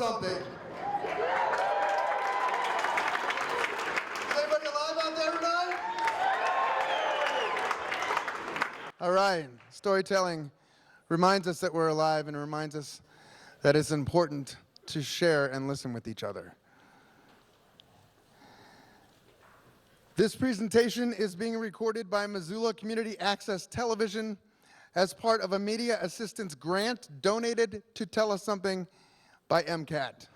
something. Is everybody alive out there tonight? All right, storytelling reminds us that we're alive and reminds us that it's important to share and listen with each other. This presentation is being recorded by Missoula Community Access Television as part of a media assistance grant donated to Tell Us Something by MCAT.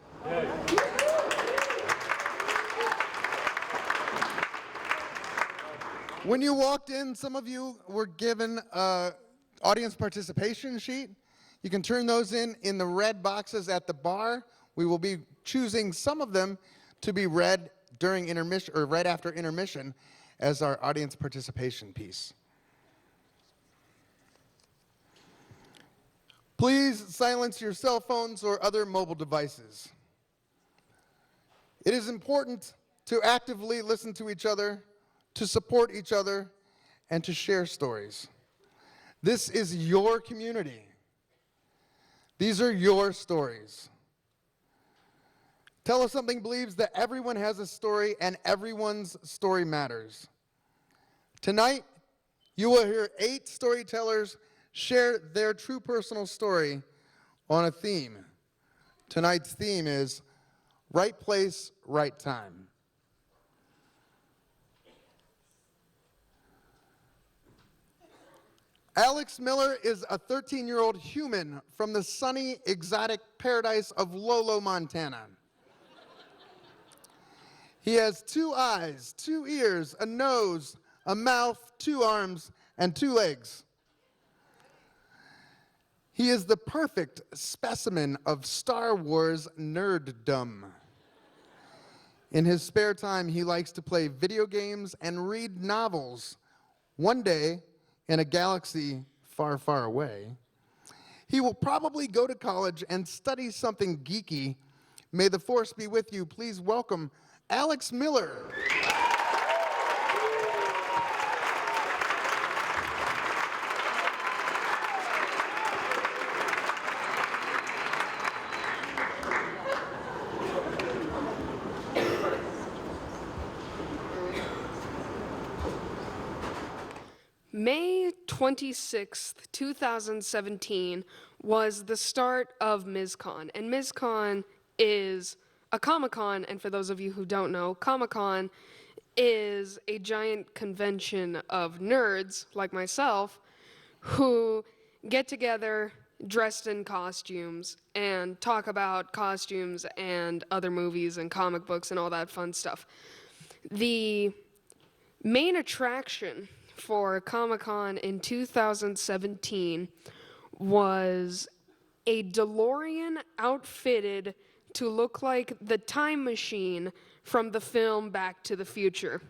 When you walked in, some of you were given an audience participation sheet. You can turn those in the red boxes at the bar. We will be choosing some of them to be read during intermission, or right after intermission, as our audience participation piece. Please silence your cell phones or other mobile devices. It is important to actively listen to each other, to support each other, and to share stories. This is your community. These are your stories. Tell Us Something believes that everyone has a story and everyone's story matters. Tonight, you will hear 8 storytellers share their true personal story on a theme. Tonight's theme is Right Place, Right Time. Alex Miller is a 13-year-old human from the sunny, exotic paradise of Lolo, Montana. He has 2 eyes, 2 ears, a nose, a mouth, 2 arms, and 2 legs. He is the perfect specimen of Star Wars nerddom. In his spare time, he likes to play video games and read novels. One day, in a galaxy far, far away, he will probably go to college and study something geeky. May the force be with you. Please welcome Alex Miller. May 26th, 2017 was the start of MizCon, and MizCon is a Comic-Con, and for those of you who don't know, Comic-Con is a giant convention of nerds like myself who get together dressed in costumes and talk about costumes and other movies and comic books and all that fun stuff. The main attraction for Comic-Con in 2017 was a DeLorean outfitted to look like the time machine from the film Back to the Future.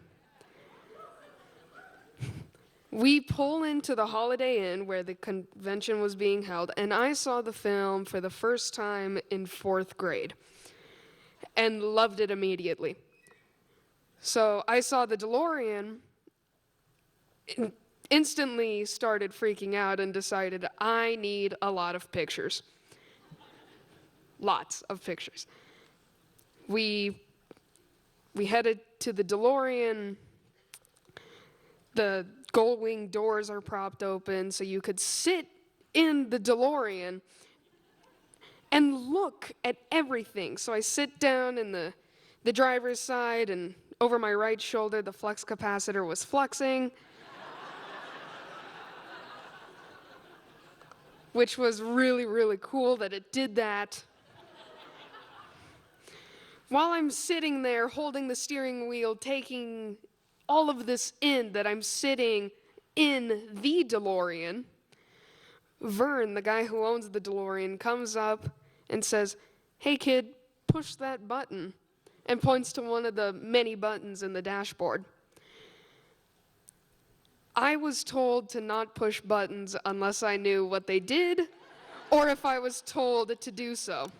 We pull into the Holiday Inn where the convention was being held, and I saw the film for the first time in 4th grade and loved it immediately. So I saw the DeLorean, instantly started freaking out and decided I need a lot of pictures. Lots of pictures. We headed to the DeLorean. The gold wing doors are propped open so you could sit in the DeLorean and look at everything. So I sit down in the driver's side, and over my right shoulder the flux capacitor was fluxing, which was really, really cool that it did that. While I'm sitting there holding the steering wheel, taking all of this in, that I'm sitting in the DeLorean, Vern, the guy who owns the DeLorean, comes up and says, "Hey kid, push that button," and points to one of the many buttons in the dashboard. I was told to not push buttons unless I knew what they did or if I was told to do so.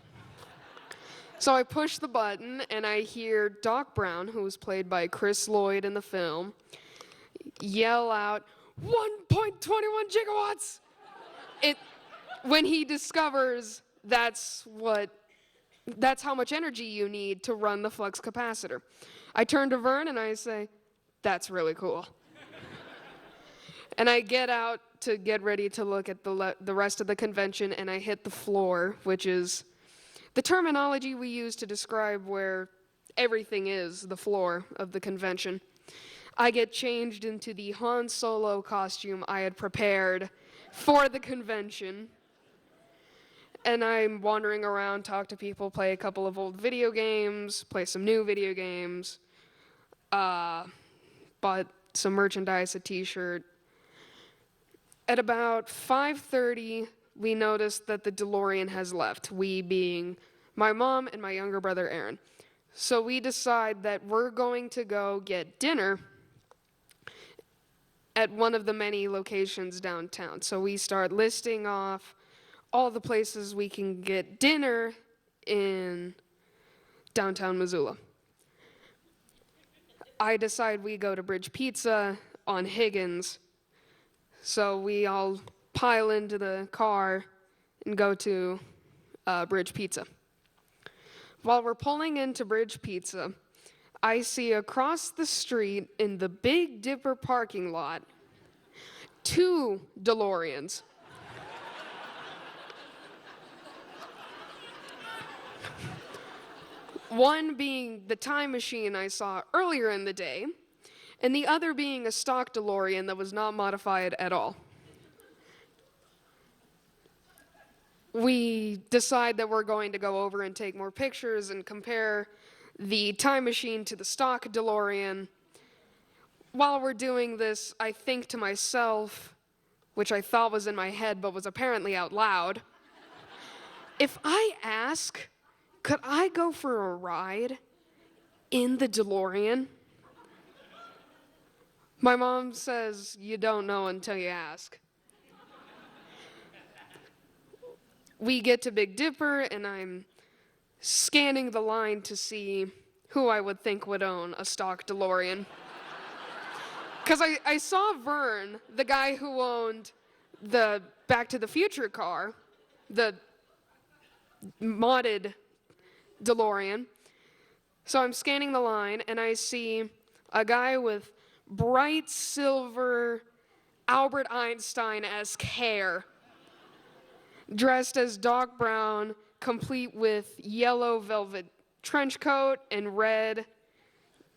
So I push the button and I hear Doc Brown, who was played by Chris Lloyd in the film, yell out, 1.21 gigawatts! When he discovers that's what That's how much energy you need to run the flux capacitor. I turn to Vern and I say, that's really cool. And I get out to get ready to look at the rest of the convention, and I hit the floor, which is the terminology we use to describe where everything is, the floor of the convention. I get changed into the Han Solo costume I had prepared for the convention. And I'm wandering around, talk to people, play a couple of old video games, play some new video games, bought some merchandise, a t-shirt. At about 5:30, we noticed that the DeLorean has left, we being my mom and my younger brother Aaron. So we decide that we're going to go get dinner at one of the many locations downtown. So we start listing off all the places we can get dinner in downtown Missoula. I decide we go to Bridge Pizza on Higgins. So we all pile into the car and go to Bridge Pizza. While we're pulling into Bridge Pizza, I see across the street in the Big Dipper parking lot 2 DeLoreans. One being the time machine I saw earlier in the day, and the other being a stock DeLorean that was not modified at all. We decide that we're going to go over and take more pictures and compare the time machine to the stock DeLorean. While we're doing this, I think to myself, which I thought was in my head but was apparently out loud, if I ask, could I go for a ride in the DeLorean? My mom says, you don't know until you ask. We get to Big Dipper, and I'm scanning the line to see who I would think would own a stock DeLorean. Because I saw Vern, the guy who owned the Back to the Future car, the modded DeLorean. So I'm scanning the line, and I see a guy with bright silver Albert Einstein-esque hair, dressed as Doc Brown, complete with yellow velvet trench coat and red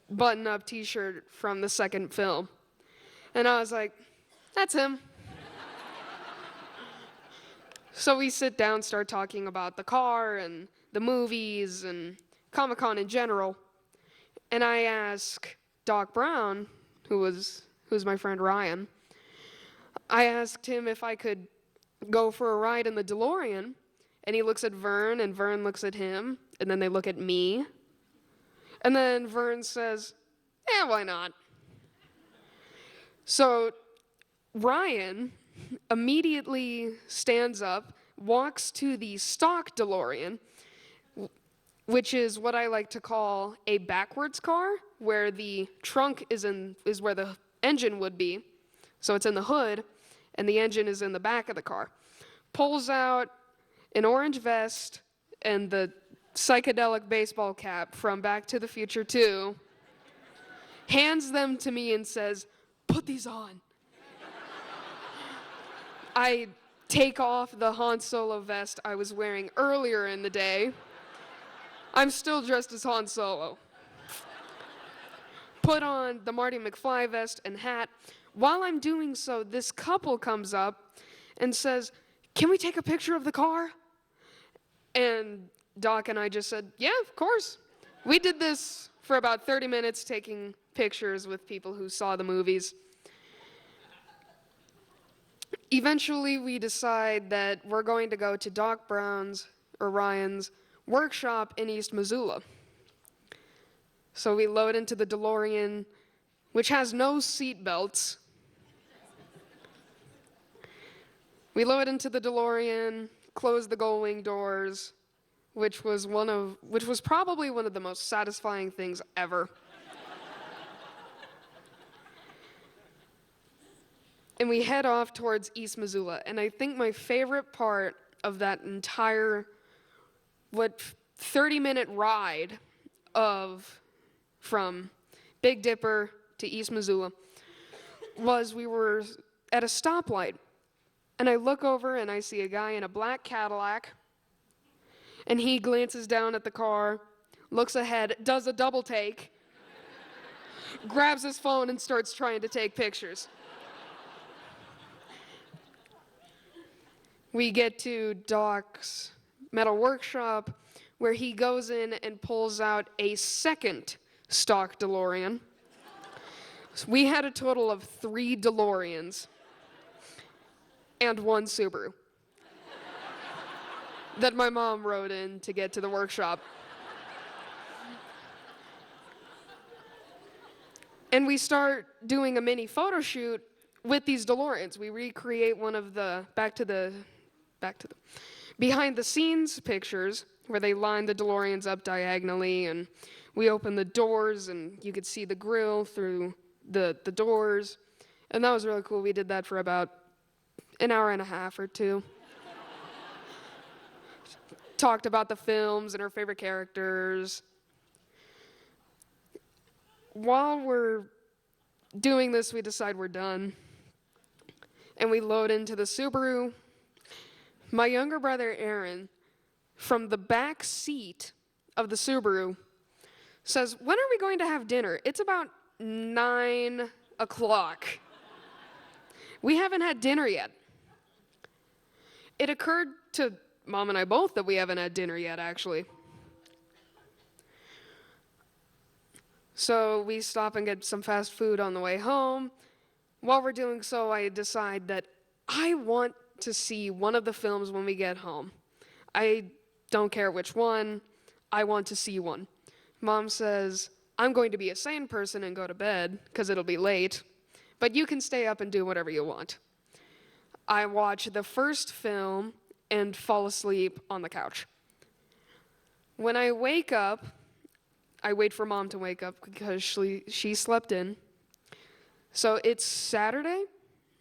button-up t-shirt from the second film. And I was like, that's him. So we sit down, start talking about the car and the movies and Comic-Con in general. And I ask Doc Brown, who's my friend Ryan, I asked him if I could go for a ride in the DeLorean, and he looks at Vern, and Vern looks at him, and then they look at me. And then Vern says, yeah, why not? So Ryan immediately stands up, walks to the stock DeLorean, which is what I like to call a backwards car, where the trunk is where the engine would be. So it's in the hood, and the engine is in the back of the car. Pulls out an orange vest and the psychedelic baseball cap from Back to the Future 2, hands them to me and says, put these on. I take off the Han Solo vest I was wearing earlier in the day. I'm still dressed as Han Solo. Put on the Marty McFly vest and hat. While I'm doing so, this couple comes up and says, can we take a picture of the car? And Doc and I just said, yeah, of course. We did this for about 30 minutes, taking pictures with people who saw the movies. Eventually, we decide that we're going to go to Doc Brown's, or Ryan's, workshop in East Missoula. So we load into the DeLorean, which has no seat belts. We load into the DeLorean, close the gull-wing doors, which was probably one of the most satisfying things ever. And we head off towards East Missoula. And I think my favorite part of that entire, what 30-minute ride from Big Dipper to East Missoula was we were at a stoplight, and I look over and I see a guy in a black Cadillac, and he glances down at the car, looks ahead, does a double take, grabs his phone and starts trying to take pictures. We get to Doc's metal workshop, where he goes in and pulls out a second stock DeLorean. So we had a total of 3 DeLoreans and 1 Subaru that my mom rode in to get to the workshop. And we start doing a mini photo shoot with these DeLoreans. We recreate one of the back to the behind the scenes pictures where they line the DeLoreans up diagonally, and we open the doors and you could see the grill through the doors. And that was really cool. We did that for about an hour and a half or 2. Talked about the films and our favorite characters. While we're doing this, we decide we're done. And we load into the Subaru. My younger brother, Aaron, from the back seat of the Subaru, says, "When are we going to have dinner? It's about 9 o'clock. We haven't had dinner yet." It occurred to Mom and I both that we haven't had dinner yet, actually. So we stop and get some fast food on the way home. While we're doing so, I decide that I want to see one of the films when we get home. I don't care which one. I want to see one. Mom says, "I'm going to be a sane person and go to bed because it'll be late, but you can stay up and do whatever you want." I watch the first film and fall asleep on the couch. When I wake up, I wait for Mom to wake up because she slept in. So it's Saturday?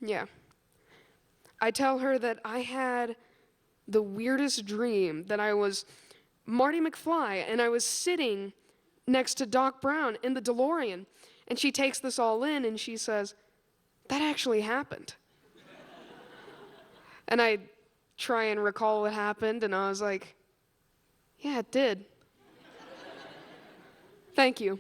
Yeah. I tell her that I had the weirdest dream, that I was Marty McFly and I was sitting next to Doc Brown in the DeLorean. And she takes this all in and she says, "That actually happened." And I try and recall what happened, and I was like, "Yeah, it did." Thank you.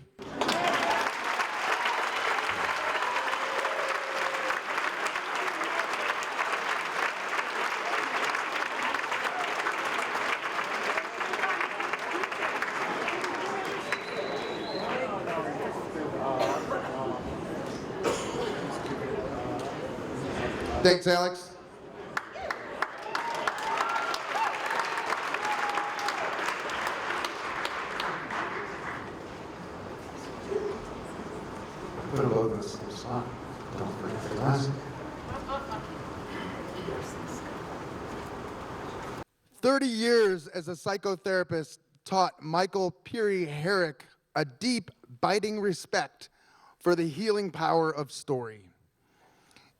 Thanks, Alex. Put a load in this song. Don't forget the glass. 30 years as a psychotherapist taught Michael Peery Herrick a deep, biting respect for the healing power of story.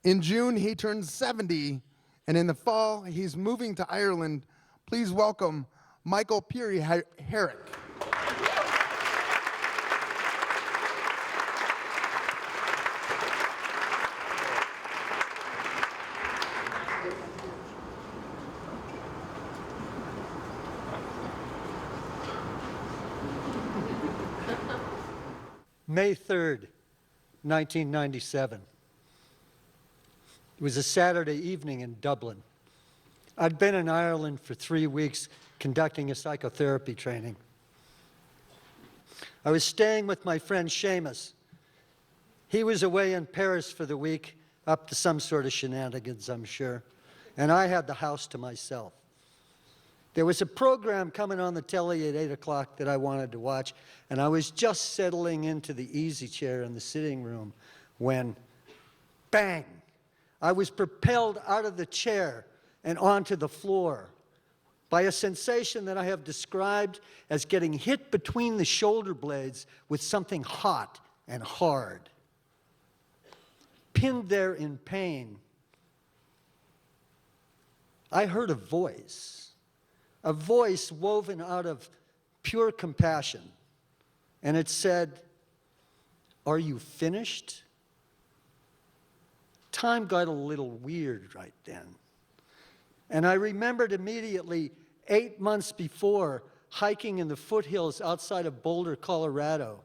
In June, he turns 70, and in the fall, he's moving to Ireland. Please welcome Michael Peery Herrick. May 3rd, 1997. It was a Saturday evening in Dublin. I'd been in Ireland for 3 weeks conducting a psychotherapy training. I was staying with my friend Seamus. He was away in Paris for the week, up to some sort of shenanigans, I'm sure, and I had the house to myself. There was a program coming on the telly at 8 o'clock that I wanted to watch, and I was just settling into the easy chair in the sitting room when, bang, I was propelled out of the chair and onto the floor by a sensation that I have described as getting hit between the shoulder blades with something hot and hard. Pinned there in pain, I heard a voice woven out of pure compassion. And it said, "Are you finished?" Time got a little weird right then. And I remembered immediately 8 months before, hiking in the foothills outside of Boulder, Colorado.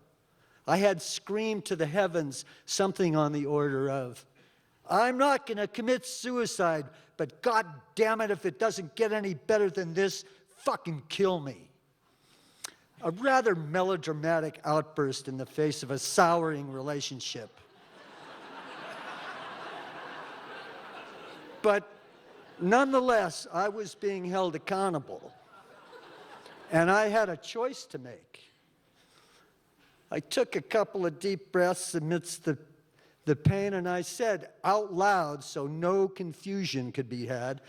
I had screamed to the heavens something on the order of, "I'm not going to commit suicide, but God damn it, if it doesn't get any better than this, fucking kill me." A rather melodramatic outburst in the face of a souring relationship. But nonetheless, I was being held accountable. And I had a choice to make. I took a couple of deep breaths amidst the pain, and I said out loud, so no confusion could be had,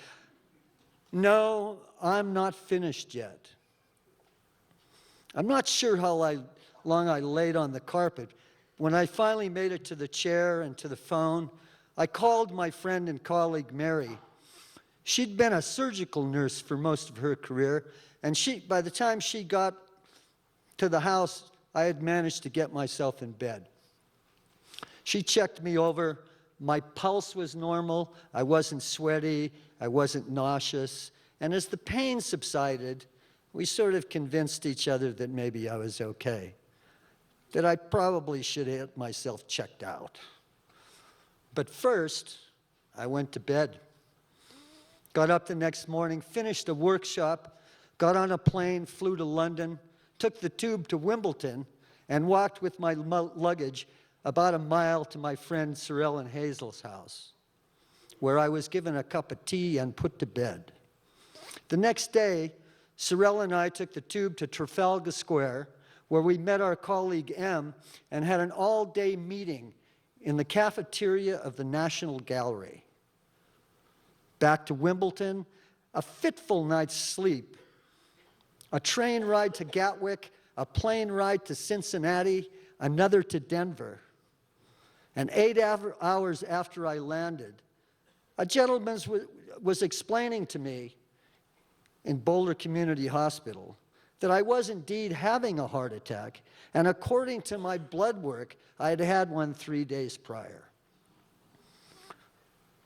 "No, I'm not finished yet." I'm not sure how long I laid on the carpet. When I finally made it to the chair and to the phone, I called my friend and colleague Mary. She'd been a surgical nurse for most of her career, and by the time she got to the house, I had managed to get myself in bed. She checked me over. My pulse was normal. I wasn't sweaty. I wasn't nauseous. And as the pain subsided, we sort of convinced each other that maybe I was okay, that I probably should have myself checked out. But first, I went to bed. Got up the next morning, finished a workshop, got on a plane, flew to London, took the tube to Wimbledon, and walked with my luggage about a mile to my friend Sorrel and Hazel's house, where I was given a cup of tea and put to bed. The next day, Sorrel and I took the tube to Trafalgar Square, where we met our colleague M and had an all-day meeting in the cafeteria of the National Gallery. Back to Wimbledon, a fitful night's sleep, a train ride to Gatwick, a plane ride to Cincinnati, another to Denver. And 8 hours after I landed, a gentleman was explaining to me in Boulder Community Hospital that I was indeed having a heart attack, and according to my blood work, I had had one 3 days prior.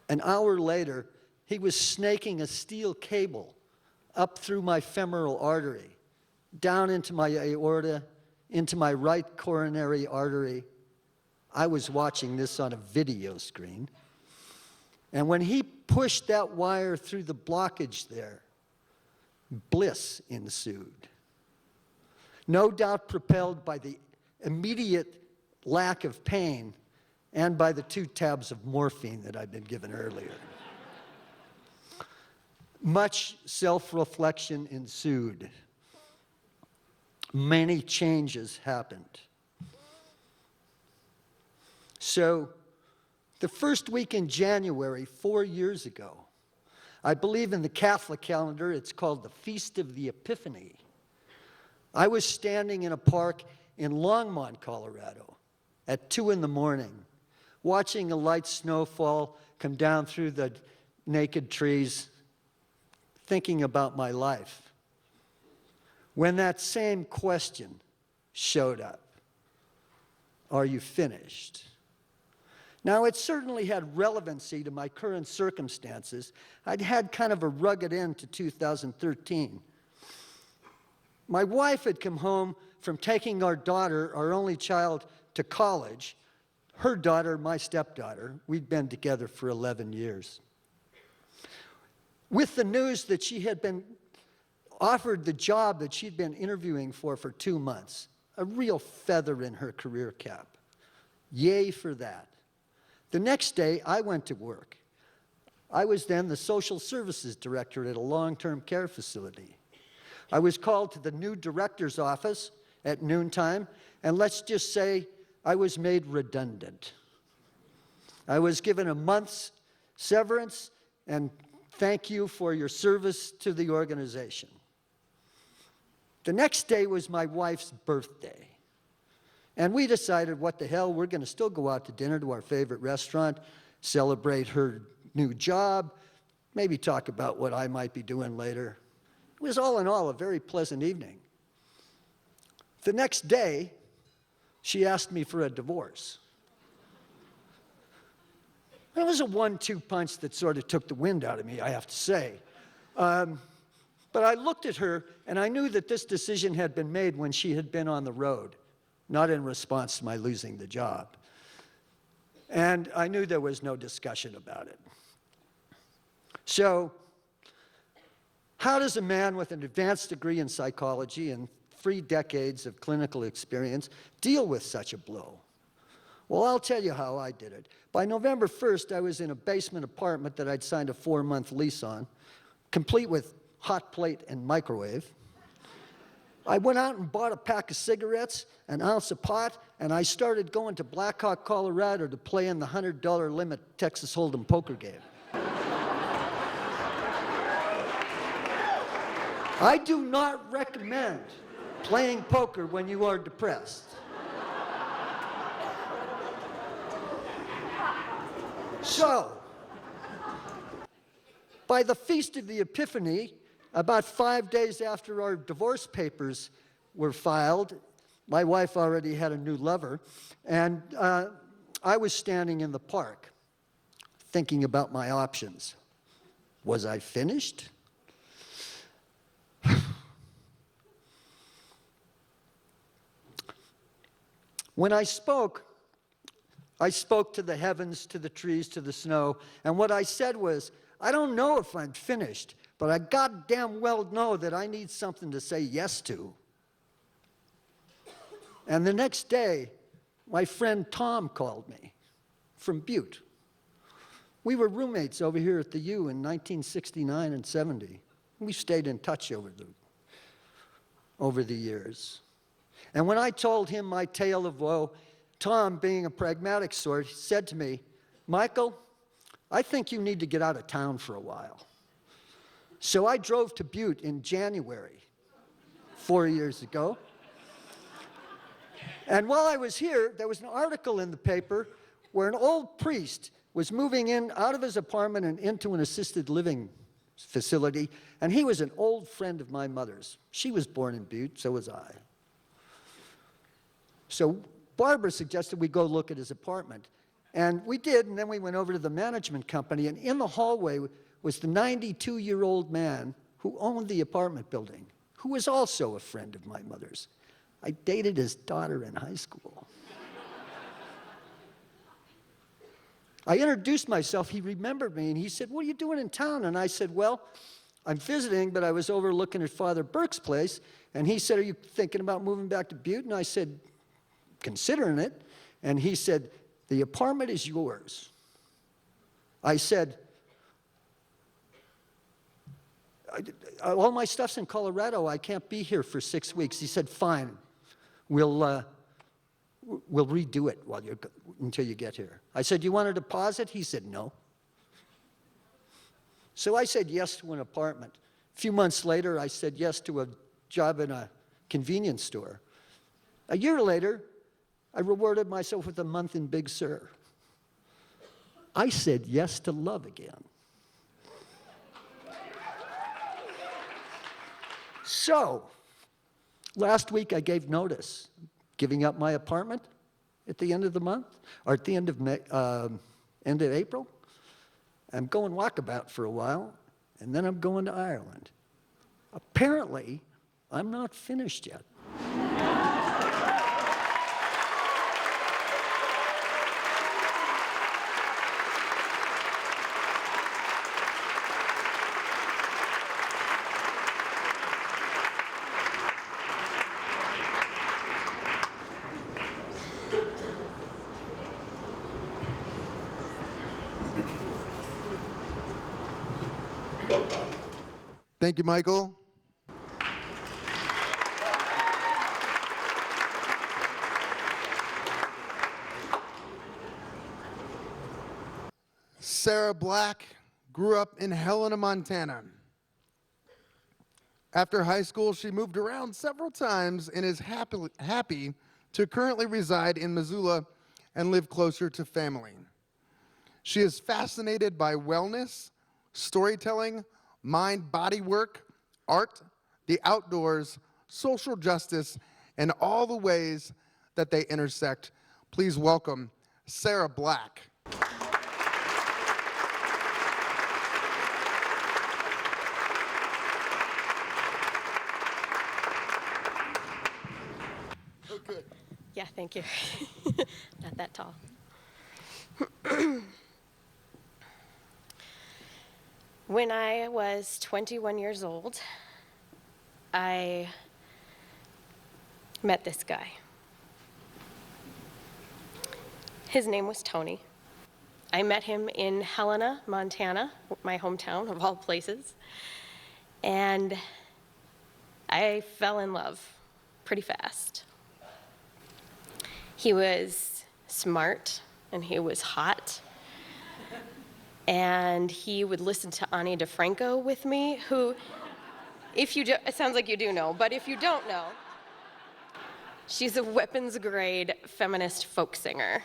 An hour later, he was snaking a steel cable up through my femoral artery, down into my aorta, into my right coronary artery. I was watching this on a video screen. And when he pushed that wire through the blockage there, bliss ensued. No doubt propelled by the immediate lack of pain and by the 2 tabs of morphine that I'd been given earlier. Much self-reflection ensued. Many changes happened. So, the first week in January, 4 years ago, I believe in the Catholic calendar, it's called the Feast of the Epiphany. I was standing in a park in Longmont, Colorado, at 2 in the morning, watching a light snowfall come down through the naked trees, thinking about my life, when that same question showed up. Are you finished? Now, it certainly had relevancy to my current circumstances. I'd had kind of a rugged end to 2013. My wife had come home from taking our daughter, our only child, to college. Her daughter, my stepdaughter, we'd been together for 11 years. With the news that she had been offered the job that she'd been interviewing for 2 months, a real feather in her career cap. Yay for that. The next day, I went to work. I was then the social services director at a long-term care facility. I was called to the new director's office at noontime, and let's just say I was made redundant. I was given a month's severance and thank you for your service to the organization. The next day was my wife's birthday. And we decided, what the hell, we're going to still go out to dinner to our favorite restaurant, celebrate her new job, maybe talk about what I might be doing later. It was all in all a very pleasant evening. The next day, she asked me for a divorce. It was a 1-2 punch that sort of took the wind out of me, I have to say. But I looked at her, and I knew that this decision had been made when she had been on the road, not in response to my losing the job. And I knew there was no discussion about it. So, how does a man with an advanced degree in psychology and 3 decades of clinical experience deal with such a blow? Well, I'll tell you how I did it. By November 1st, I was in a basement apartment that I'd signed a 4-month lease on, complete with hot plate and microwave. I went out and bought a pack of cigarettes, an ounce of pot, and I started going to Blackhawk, Colorado to play in the $100 limit Texas Hold'em poker game. I do not recommend playing poker when you are depressed. So, by the Feast of the Epiphany, about 5 days after our divorce papers were filed, my wife already had a new lover, and I was standing in the park thinking about my options. Was I finished? When I spoke to the heavens, to the trees, to the snow, and what I said was, I don't know if I'm finished, but I goddamn well know that I need something to say yes to. And the next day, my friend Tom called me from Butte. We were roommates over here at the U in 1969 and 70. We stayed in touch over the years. And when I told him my tale of woe, Tom, being a pragmatic sort, said to me, Michael, I think you need to get out of town for a while. So I drove to Butte in January, 4 years ago. And while I was here, there was an article in the paper where an old priest was moving in out of his apartment and into an assisted living facility, and he was an old friend of my mother's. She was born in Butte, so was I. So Barbara suggested we go look at his apartment. And we did, and then we went over to the management company, and in the hallway was the 92-year-old man who owned the apartment building, who was also a friend of my mother's. I dated his daughter in high school. I introduced myself. He remembered me, and he said, what are you doing in town? And I said, well, I'm visiting, but I was over looking at Father Burke's place. And he said, are you thinking about moving back to Butte? And I said, considering it. And he said, the apartment is yours. I said, all my stuff's in Colorado. I can't be here for 6 weeks. He said, fine. We'll redo it until you get here. I said, you want a deposit? He said, no. So I said yes to an apartment. A few months later, I said yes to a job in a convenience store. A year later, I rewarded myself with a month in Big Sur. I said yes to love again. So, last week I gave notice, giving up my apartment at the end of the month, or at the end of April. I'm going walkabout for a while, and then I'm going to Ireland. Apparently, I'm not finished yet. Thank you, Michael. Sarah Black grew up in Helena, Montana. After high school, she moved around several times and is happy to currently reside in Missoula and live closer to family. She is fascinated by wellness, storytelling, mind-body work, art, the outdoors, social justice, and all the ways that they intersect. Please welcome Sarah Black. Okay. Yeah, thank you. Not that tall. When I was 21 years old, I met this guy. His name was Tony. I met him in Helena, Montana, my hometown of all places, and I fell in love pretty fast. He was smart, and he was hot, and he would listen to Ani DeFranco with me, who, if you do, it sounds like you do know, but if you don't know, she's a weapons-grade feminist folk singer.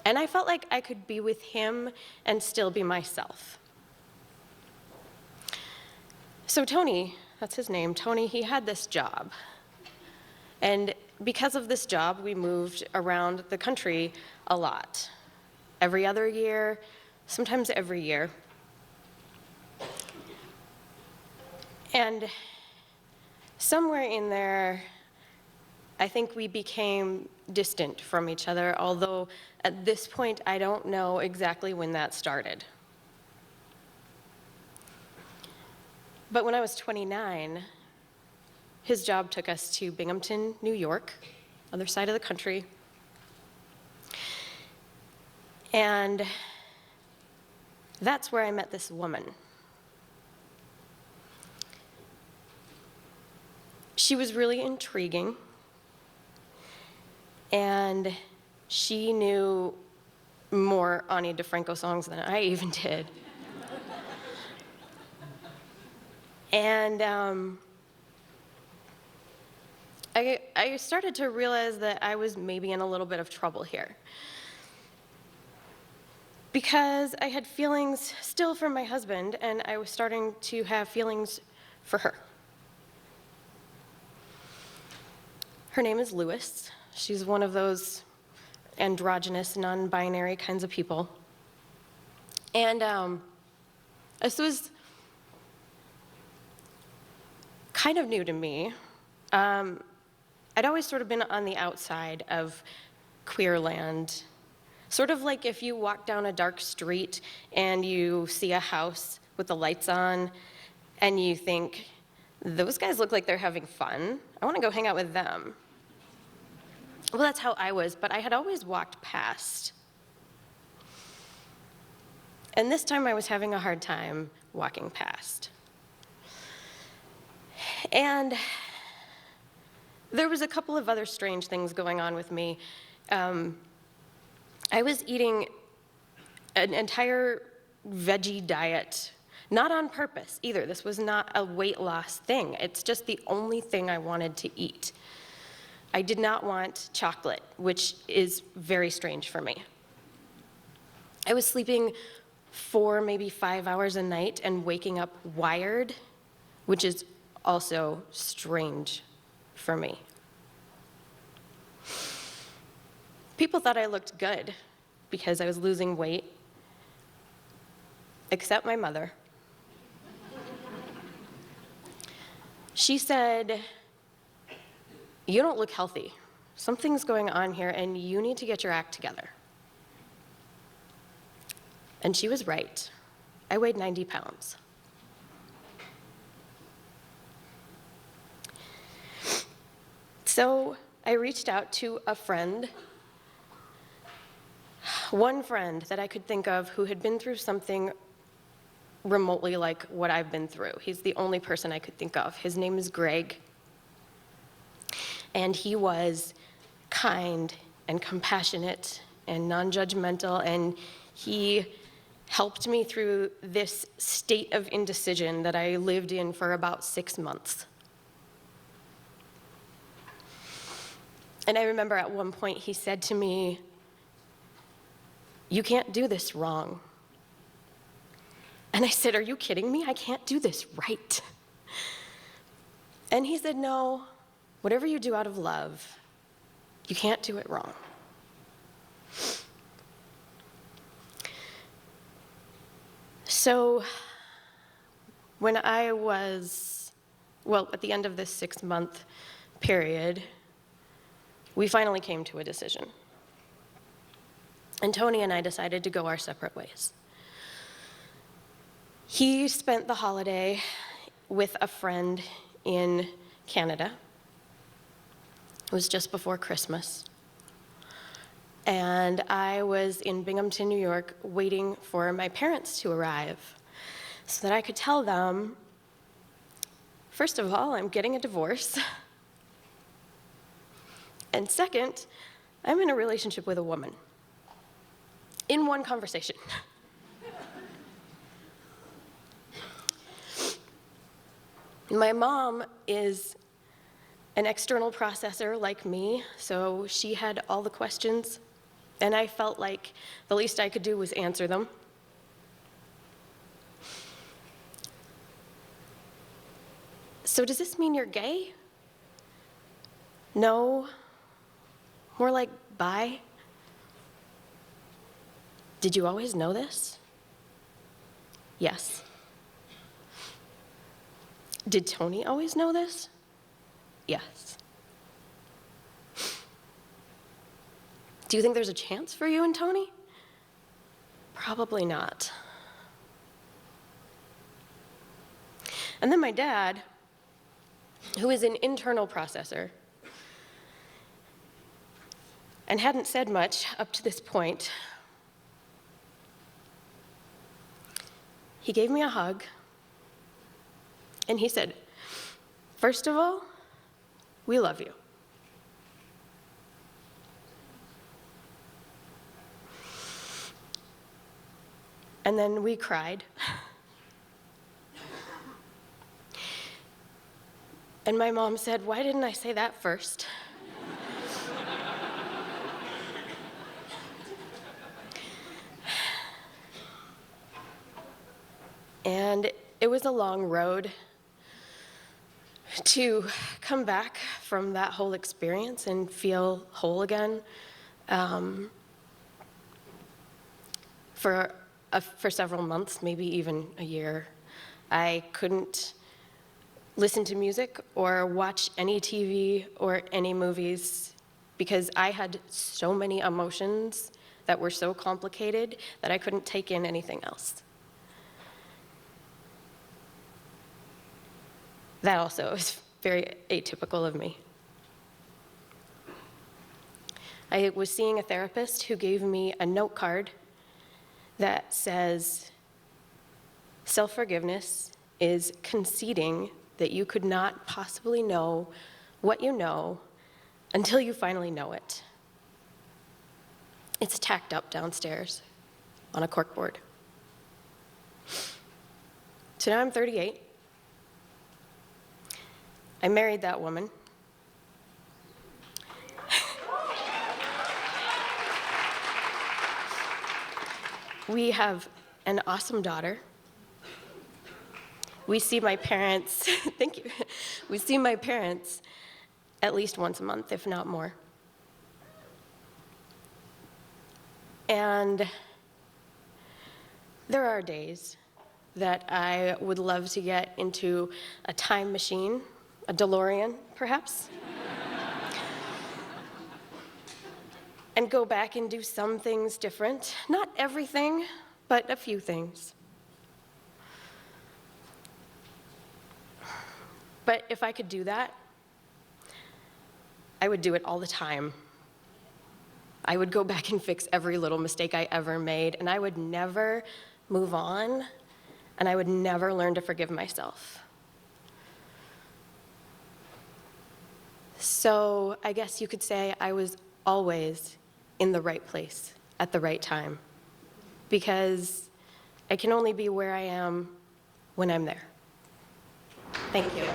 And I felt like I could be with him and still be myself. So Tony, that's his name, Tony, he had this job. And because of this job, we moved around the country a lot. Every other year, sometimes every year. And somewhere in there, I think we became distant from each other, although at this point, I don't know exactly when that started. But when I was 29, his job took us to Binghamton, New York, other side of the country. And that's where I met this woman. She was really intriguing, and she knew more Ani DeFranco songs than I even did. And I started to realize that I was maybe in a little bit of trouble here, because I had feelings still for my husband, and I was starting to have feelings for her. Her name is Lewis. She's one of those androgynous, non-binary kinds of people. And this was kind of new to me. I'd always sort of been on the outside of queer land. Sort of like if you walk down a dark street and you see a house with the lights on and you think, those guys look like they're having fun. I want to go hang out with them. Well, that's how I was, but I had always walked past. And this time I was having a hard time walking past. And there was a couple of other strange things going on with me. I was eating an entire veggie diet, not on purpose either. This was not a weight loss thing. It's just the only thing I wanted to eat. I did not want chocolate, which is very strange for me. I was sleeping 4, maybe 5 hours a night and waking up wired, which is also strange for me. People thought I looked good because I was losing weight, except my mother. She said, "You don't look healthy. Something's going on here, and you need to get your act together." And she was right. I weighed 90 pounds. So I reached out to a friend, one friend that I could think of who had been through something remotely like what I've been through. He's the only person I could think of. His name is Greg. And he was kind and compassionate and non-judgmental, and he helped me through this state of indecision that I lived in for about 6 months. And I remember at one point he said to me, "You can't do this wrong." And I said, "Are you kidding me? I can't do this right." And he said, no, whatever you do out of love, you can't do it wrong. So when I was, well, at the end of this 6-month period, we finally came to a decision. And Tony and I decided to go our separate ways. He spent the holiday with a friend in Canada. It was just before Christmas. And I was in Binghamton, New York, waiting for my parents to arrive so that I could tell them, first of all, I'm getting a divorce. And second, I'm in a relationship with a woman. In one conversation. My mom is an external processor like me, so she had all the questions, and I felt like the least I could do was answer them. So does this mean you're gay? No. More like bi? Did you always know this? Yes. Did Tony always know this? Yes. Do you think there's a chance for you and Tony? Probably not. And then my dad, who is an internal processor, and hadn't said much up to this point, he gave me a hug, and he said, first of all, we love you. And then we cried. And my mom said, why didn't I say that first? And it was a long road to come back from that whole experience and feel whole again. For several months, maybe even a year, I couldn't listen to music or watch any TV or any movies because I had so many emotions that were so complicated that I couldn't take in anything else. That also is very atypical of me. I was seeing a therapist who gave me a note card that says, self-forgiveness is conceding that you could not possibly know what you know until you finally know it. It's tacked up downstairs on a corkboard. So now I'm 38. I married that woman. We have an awesome daughter. We see my parents, thank you. We see my parents at least once a month, if not more. And there are days that I would love to get into a time machine, a DeLorean, perhaps, and go back and do some things different. Not everything, but a few things. But if I could do that, I would do it all the time. I would go back and fix every little mistake I ever made, and I would never move on, and I would never learn to forgive myself. So I guess you could say I was always in the right place at the right time, because I can only be where I am when I'm there. Thank you.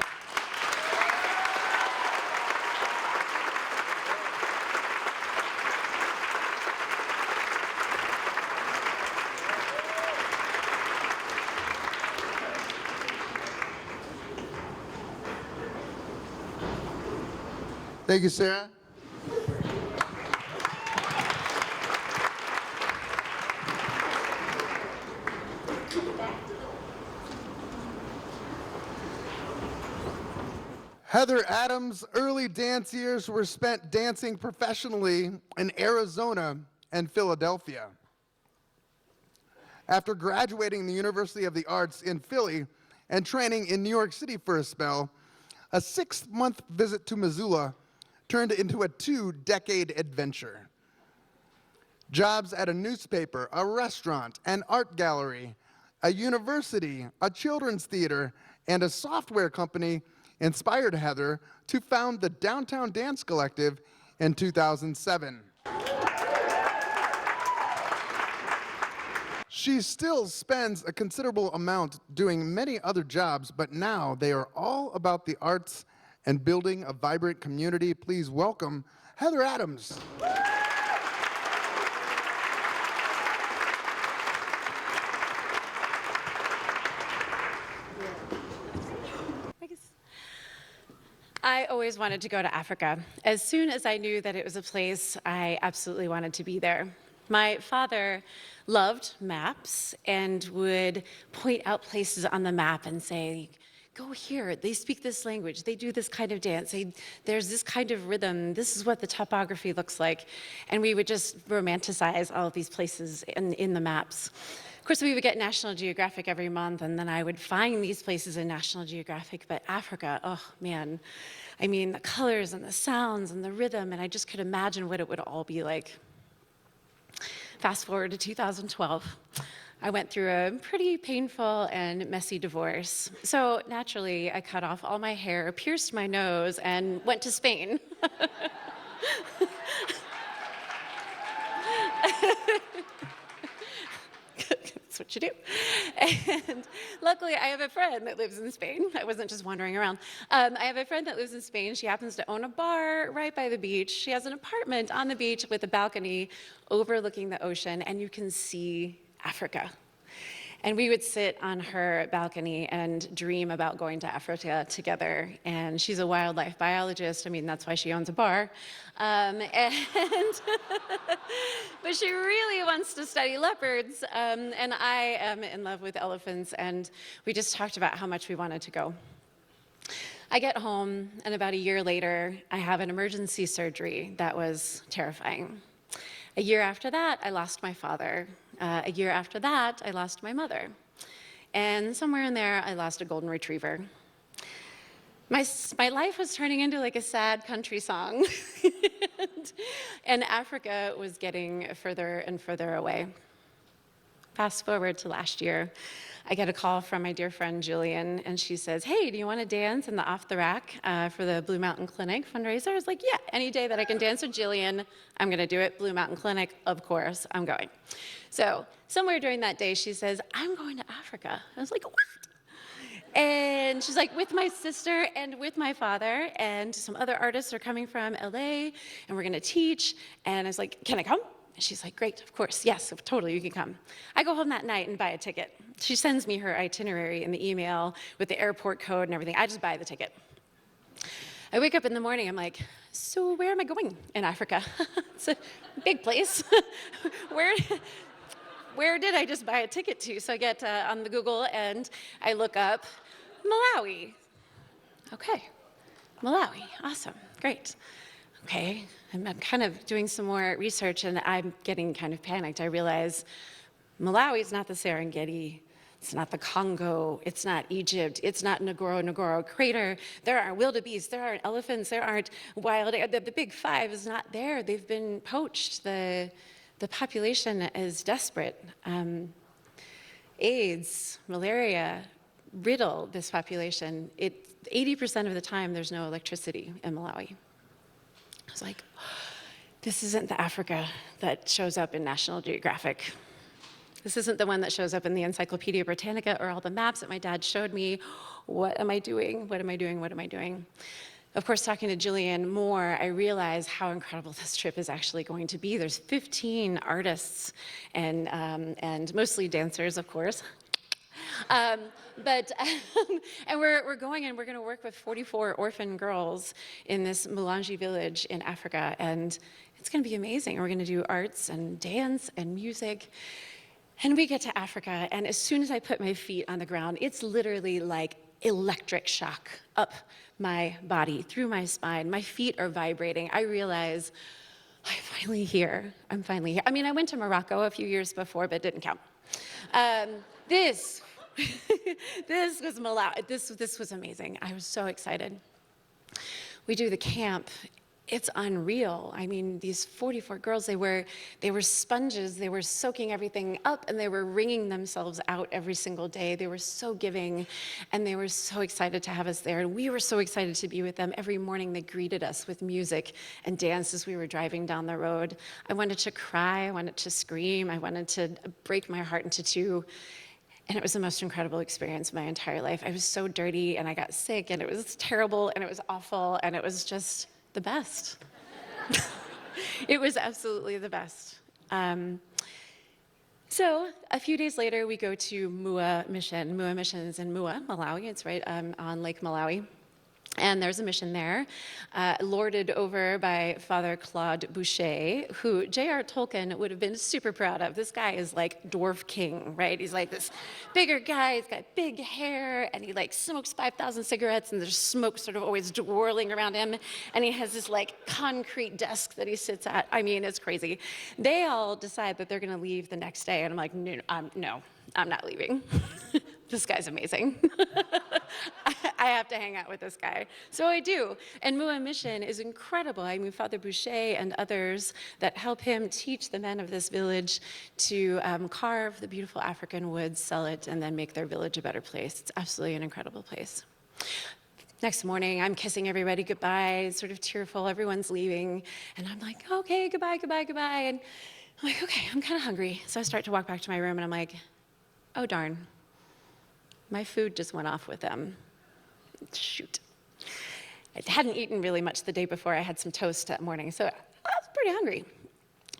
Thank you, Sarah. Heather Adams' early dance years were spent dancing professionally in Arizona and Philadelphia. After graduating the University of the Arts in Philly and training in New York City for a spell, a 6-month visit to Missoula turned into a 2-decade adventure. Jobs at a newspaper, a restaurant, an art gallery, a university, a children's theater, and a software company inspired Heather to found the Downtown Dance Collective in 2007. She still spends a considerable amount doing many other jobs, but now they are all about the arts and building a vibrant community. Please welcome Heather Adams. I always wanted to go to Africa. As soon as I knew that it was a place, I absolutely wanted to be there. My father loved maps and would point out places on the map and say, go here, they speak this language, they do this kind of dance, there's this kind of rhythm, this is what the topography looks like. And we would just romanticize all of these places in the maps. Of course, we would get National Geographic every month, and then I would find these places in National Geographic, but Africa, oh man. I mean, the colors and the sounds and the rhythm, and I just could imagine what it would all be like. Fast forward to 2012. I went through a pretty painful and messy divorce. So naturally, I cut off all my hair, pierced my nose, and went to Spain. That's what you do. And luckily, I have a friend that lives in Spain. I wasn't just wandering around. I have a friend that lives in Spain. She happens to own a bar right by the beach. She has an apartment on the beach with a balcony overlooking the ocean, and you can see Africa. And we would sit on her balcony and dream about going to Africa together. And she's a wildlife biologist. I mean, that's why she owns a bar. But she really wants to study leopards. And I am in love with elephants. And we just talked about how much we wanted to go. I get home, and about a year later, I have an emergency surgery that was terrifying. A year after that, I lost my father. A year after that, I lost my mother. And somewhere in there, I lost a golden retriever. My life was turning into like a sad country song. And Africa was getting further and further away. Fast forward to last year, I get a call from my dear friend Jillian, and she says, hey, do you want to dance in the Off the Rack for the Blue Mountain Clinic fundraiser? I was like, yeah, any day that I can dance with Jillian, I'm going to do it. Blue Mountain Clinic, of course, I'm going. So somewhere during that day, she says, I'm going to Africa. I was like, what? And she's like, with my sister and with my father, and some other artists are coming from LA, and we're going to teach. And I was like, can I come? And she's like, great, of course, yes, totally, you can come. I go home that night and buy a ticket. She sends me her itinerary in the email with the airport code and everything. I just buy the ticket. I wake up in the morning, I'm like, so where am I going in Africa? It's a big place. Where did I just buy a ticket to? So I get on the Google and I look up Malawi. Okay, Malawi, awesome, great. Okay, I'm kind of doing some more research and I'm getting kind of panicked. I realize Malawi is not the Serengeti, it's not the Congo, it's not Egypt, it's not Ngorongoro Crater. There aren't wildebeest, there aren't elephants, there aren't wild, the big five is not there. They've been poached. The population is desperate. AIDS, malaria, riddle this population. 80% of the time there's no electricity in Malawi. I was like, this isn't the Africa that shows up in National Geographic. This isn't the one that shows up in the Encyclopedia Britannica or all the maps that my dad showed me. What am I doing? What am I doing? What am I doing? Of course, talking to Jillian more, I realize how incredible this trip is actually going to be. There's 15 artists and mostly dancers, of course. But and we're going and we're going to work with 44 orphan girls in this Mulanji village in Africa, and it's going to be amazing. We're going to do arts and dance and music. And we get to Africa, and as soon as I put my feet on the ground, it's literally like electric shock up my body, through my spine. My feet are vibrating. I realize I'm finally here. I'm finally here. I mean, I went to Morocco a few years before, but it didn't count. This was Malawi. This was amazing. I was so excited. We do the camp. It's unreal. I mean, these 44 girls, they were sponges. They were soaking everything up, and they were wringing themselves out every single day. They were so giving, and they were so excited to have us there. And we were so excited to be with them. Every morning, they greeted us with music and dance as we were driving down the road. I wanted to cry. I wanted to scream. I wanted to break my heart into two. And it was the most incredible experience of my entire life. I was so dirty, and I got sick, and it was terrible, and it was awful, and it was just the best. It was absolutely the best. So a few days later, we go to Mua Mission. Mua Mission is in Mua, Malawi. It's right on Lake Malawi. And there's a mission there, lorded over by Father Claude Boucher, who J.R. Tolkien would have been super proud of. This guy is like dwarf king, right? He's like this bigger guy, he's got big hair, and he like smokes 5,000 cigarettes, and there's smoke sort of always swirling around him, and he has this like concrete desk that he sits at. I mean, it's crazy. They all decide that they're gonna leave the next day, and I'm like, no, I'm not leaving. This guy's amazing. I have to hang out with this guy. So I do. And Mua Mission is incredible. I mean, Father Boucher and others that help him teach the men of this village to carve the beautiful African wood, sell it, and then make their village a better place. It's absolutely an incredible place. Next morning, I'm kissing everybody goodbye, sort of tearful. Everyone's leaving. And I'm like, okay, goodbye, goodbye, goodbye. And I'm like, okay, I'm kind of hungry. So I start to walk back to my room, and I'm like, oh, darn. My food just went off with them. Shoot. I hadn't eaten really much the day before. I had some toast that morning, so I was pretty hungry.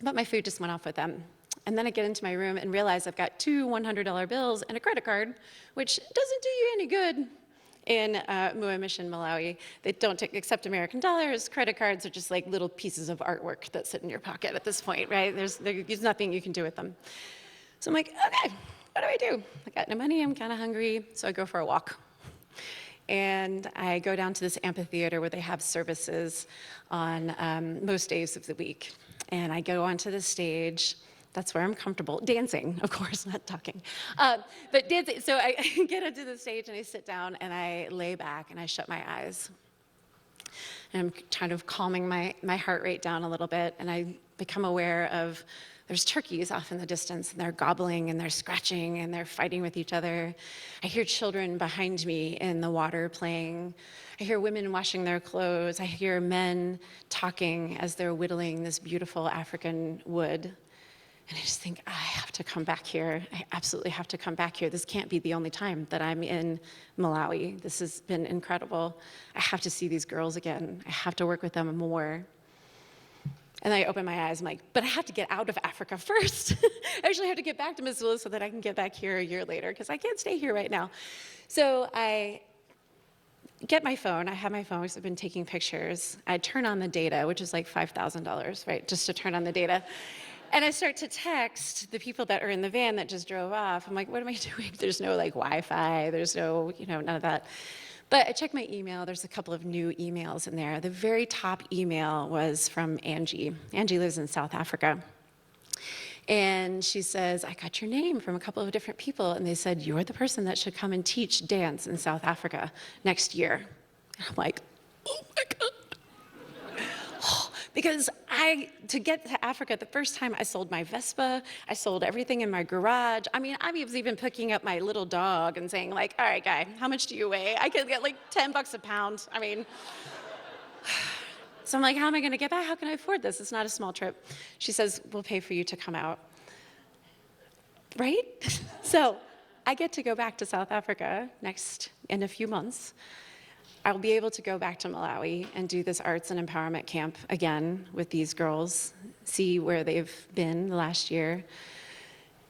But my food just went off with them. And then I get into my room and realize I've got two $100 bills and a credit card, which doesn't do you any good in Mua Mission, Malawi. They don't accept American dollars. Credit cards are just like little pieces of artwork that sit in your pocket at this point, right? There's nothing you can do with them. So I'm like, okay. What do I do? I got no money, I'm kind of hungry, so I go for a walk. And I go down to this amphitheater where they have services on most days of the week. And I go onto the stage. That's where I'm comfortable. Dancing, of course, not talking. But dancing. So I get onto the stage and I sit down and I lay back and I shut my eyes. And I'm kind of calming my heart rate down a little bit. And I become aware of there's turkeys off in the distance, and they're gobbling, and they're scratching, and they're fighting with each other. I hear children behind me in the water playing. I hear women washing their clothes. I hear men talking as they're whittling this beautiful African wood. And I just think, I have to come back here. I absolutely have to come back here. This can't be the only time that I'm in Malawi. This has been incredible. I have to see these girls again. I have to work with them more. And I open my eyes, I'm like, but I have to get out of Africa first. I actually have to get back to Missoula so that I can get back here a year later, because I can't stay here right now. So I get my phone. I have my phone because I've been taking pictures. I turn on the data, which is like $5,000, right, just to turn on the data. And I start to text the people that are in the van that just drove off. I'm like, what am I doing? There's no like Wi-Fi. There's no, none of that. But I checked my email. There's a couple of new emails in there. The very top email was from Angie. Angie lives in South Africa. And she says, I got your name from a couple of different people. And they said, you're the person that should come and teach dance in South Africa next year. And I'm like, oh my God. Because to get to Africa, the first time I sold my Vespa, I sold everything in my garage. I mean, I was even picking up my little dog and saying like, all right, guy, how much do you weigh? I could get like $10 a pound. I mean, so I'm like, how am I gonna get back? How can I afford this? It's not a small trip. She says, we'll pay for you to come out. Right? So I get to go back to South Africa in a few months. I'll be able to go back to Malawi and do this arts and empowerment camp again with these girls, see where they've been the last year.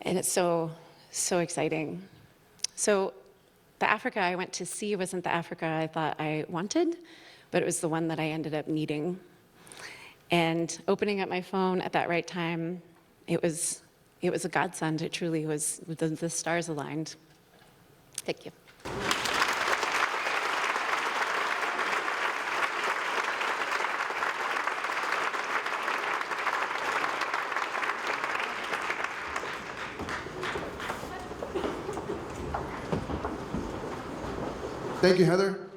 And it's so, so exciting. So the Africa I went to see wasn't the Africa I thought I wanted, but it was the one that I ended up needing. And opening up my phone at that right time, it was a godsend. It truly was, the stars aligned. Thank you. Thank you, Heather.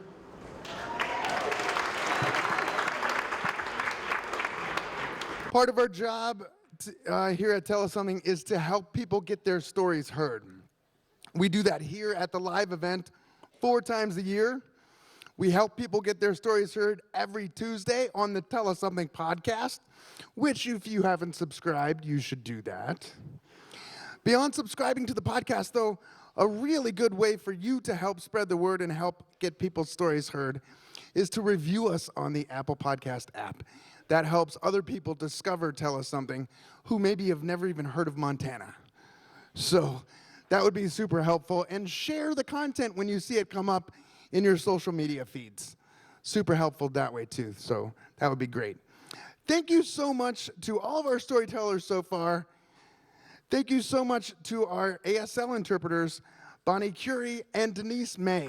Part of our job here at Tell Us Something is to help people get their stories heard. We do that here at the live event 4 times a year. We help people get their stories heard every Tuesday on the Tell Us Something podcast, which if you haven't subscribed, you should do that. Beyond subscribing to the podcast, though, a really good way for you to help spread the word and help get people's stories heard is to review us on the Apple Podcast app. That helps other people discover Tell Us Something who maybe have never even heard of Montana. So that would be super helpful. And share the content when you see it come up in your social media feeds. Super helpful that way too. So that would be great. Thank you so much to all of our storytellers so far. Thank you so much to our ASL interpreters, Bonnie Curie and Denise May.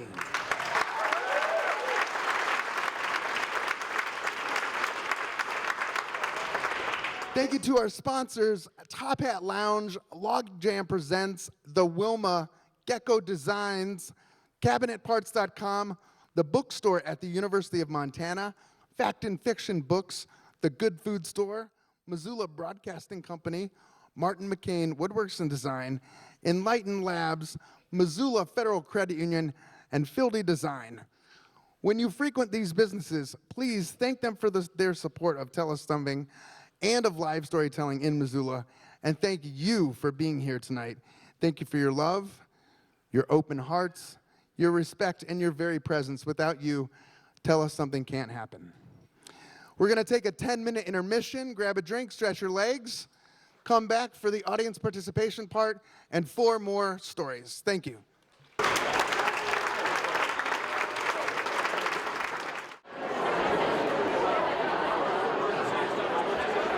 Thank you to our sponsors, Top Hat Lounge, Logjam Presents, The Wilma, Gecko Designs, CabinetParts.com, the bookstore at the University of Montana, Fact and Fiction Books, The Good Food Store, Missoula Broadcasting Company, Martin McCain Woodworks and Design, Enlighten Labs, Missoula Federal Credit Union, and Fildy Design. When you frequent these businesses, please thank them for their support of Tell Us Something and of live storytelling in Missoula, and thank you for being here tonight. Thank you for your love, your open hearts, your respect, and your very presence. Without you, Tell Us Something can't happen. We're gonna take a 10-minute intermission, grab a drink, stretch your legs, come back for the audience participation part, and 4 more stories. Thank you.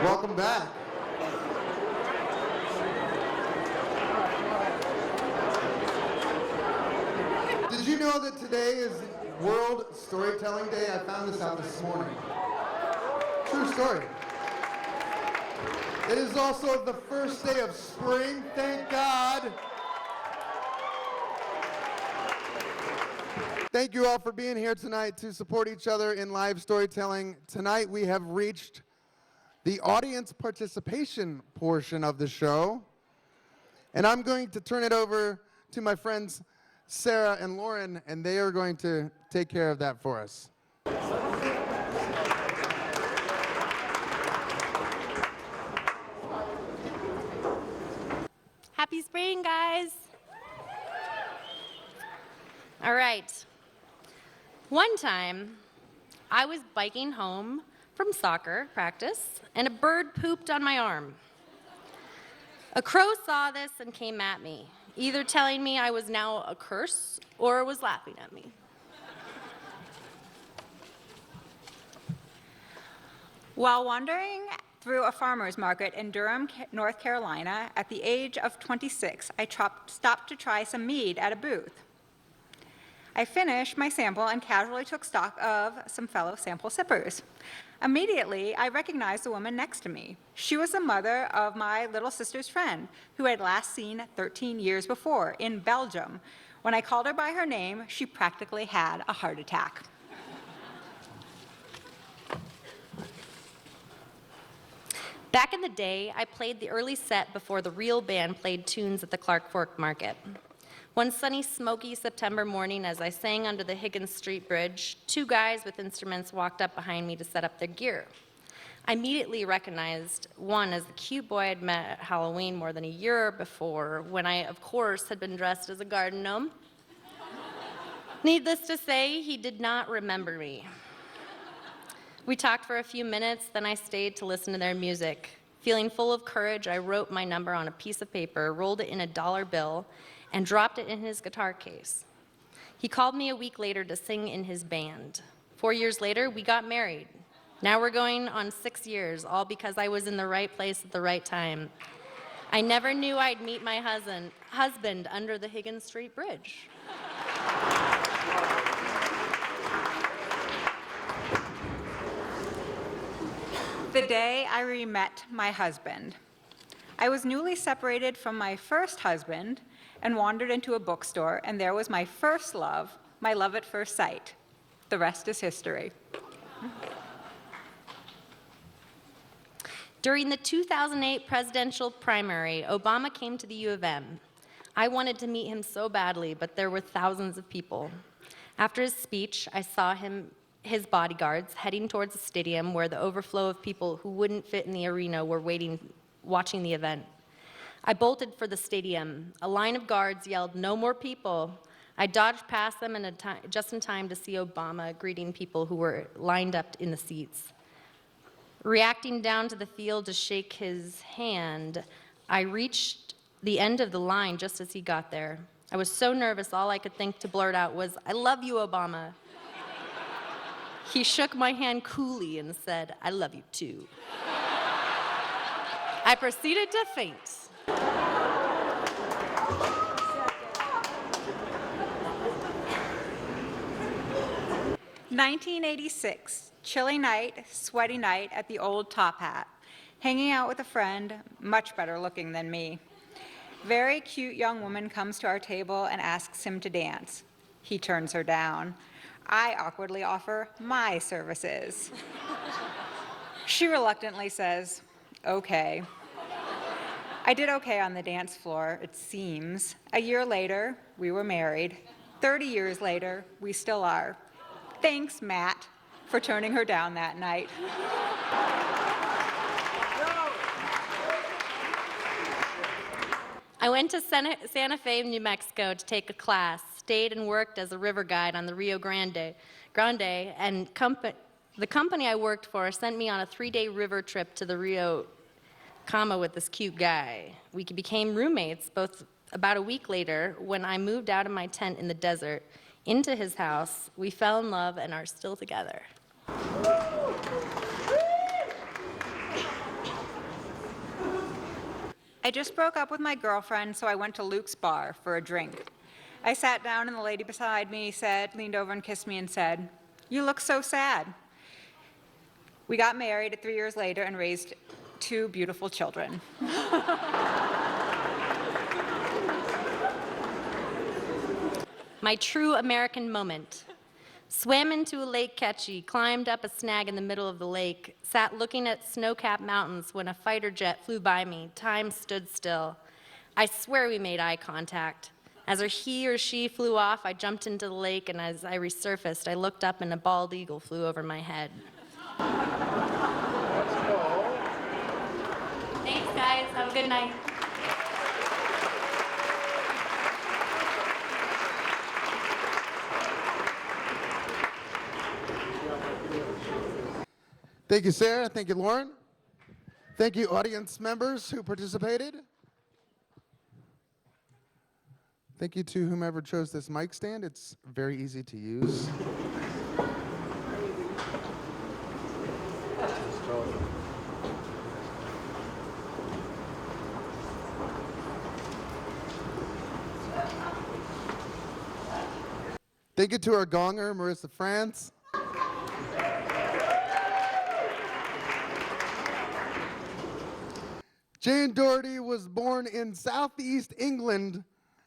Welcome back. Did you know that today is World Storytelling Day? I found this out this morning. True story. It is also the first day of spring, thank God. Thank you all for being here tonight to support each other in live storytelling. Tonight we have reached the audience participation portion of the show. And I'm going to turn it over to my friends Sarah and Lauren, and they are going to take care of that for us. Happy spring, guys. All right. One time, I was biking home from soccer practice, and a bird pooped on my arm. A crow saw this and came at me, either telling me I was now a curse or was laughing at me. While wandering through a farmer's market in Durham, North Carolina, at the age of 26, I stopped to try some mead at a booth. I finished my sample and casually took stock of some fellow sample sippers. Immediately, I recognized the woman next to me. She was the mother of my little sister's friend, who I had last seen 13 years before in Belgium. When I called her by her name, she practically had a heart attack. Back in the day, I played the early set before the real band played tunes at the Clark Fork Market. One sunny, smoky September morning, as I sang under the Higgins Street Bridge, 2 guys with instruments walked up behind me to set up their gear. I immediately recognized one as the cute boy I'd met at Halloween more than a year before, when I, of course, had been dressed as a garden gnome. Needless to say, he did not remember me. We talked for a few minutes, then I stayed to listen to their music. Feeling full of courage, I wrote my number on a piece of paper, rolled it in a dollar bill, and dropped it in his guitar case. He called me a week later to sing in his band. 4 years later, we got married. Now we're going on 6 years, all because I was in the right place at the right time. I never knew I'd meet my husband under the Higgins Street Bridge. The day I re-met my husband. I was newly separated from my first husband and wandered into a bookstore, and there was my first love, my love at first sight. The rest is history. During the 2008 presidential primary, Obama came to the U of M. I wanted to meet him so badly, but there were thousands of people. After his speech, I saw his bodyguards heading towards the stadium where the overflow of people who wouldn't fit in the arena were watching the event. I bolted for the stadium. A line of guards yelled, "No more people." I dodged past them just in time to see Obama greeting people who were lined up in the seats. Reacting down to the field to shake his hand, I reached the end of the line just as he got there. I was so nervous, all I could think to blurt out was, "I love you, Obama." He shook my hand coolly and said, "I love you too." I proceeded to faint. 1986, chilly night, sweaty night at the old Top Hat, hanging out with a friend, much better looking than me. Very cute young woman comes to our table and asks him to dance. He turns her down. I awkwardly offer my services. She reluctantly says, "Okay." I did okay on the dance floor, it seems. A year later, we were married. 30 years later, we still are. Thanks, Matt, for turning her down that night. I went to Santa Fe, New Mexico to take a class, stayed and worked as a river guide on the Rio Grande, and the company I worked for sent me on a 3-day river trip to the Rio Kama with this cute guy. We became roommates about a week later when I moved out of my tent in the desert into his house. We fell in love and are still together. I just broke up with my girlfriend, so I went to Luke's bar for a drink. I sat down and the lady beside me leaned over and kissed me and said, "You look so sad." We got married 3 years later and raised 2 beautiful children. My true American moment. Swam into a lake catchy, climbed up a snag in the middle of the lake, sat looking at snow-capped mountains when a fighter jet flew by me. Time stood still. I swear we made eye contact. As he or she flew off, I jumped into the lake, and as I resurfaced, I looked up and a bald eagle flew over my head. Thanks, guys. Have a good night. Thank you, Sarah. Thank you, Lauren. Thank you, audience members who participated. Thank you to whomever chose this mic stand. It's very easy to use. Thank you to our gonger, Marissa France. Jane Doherty was born in southeast England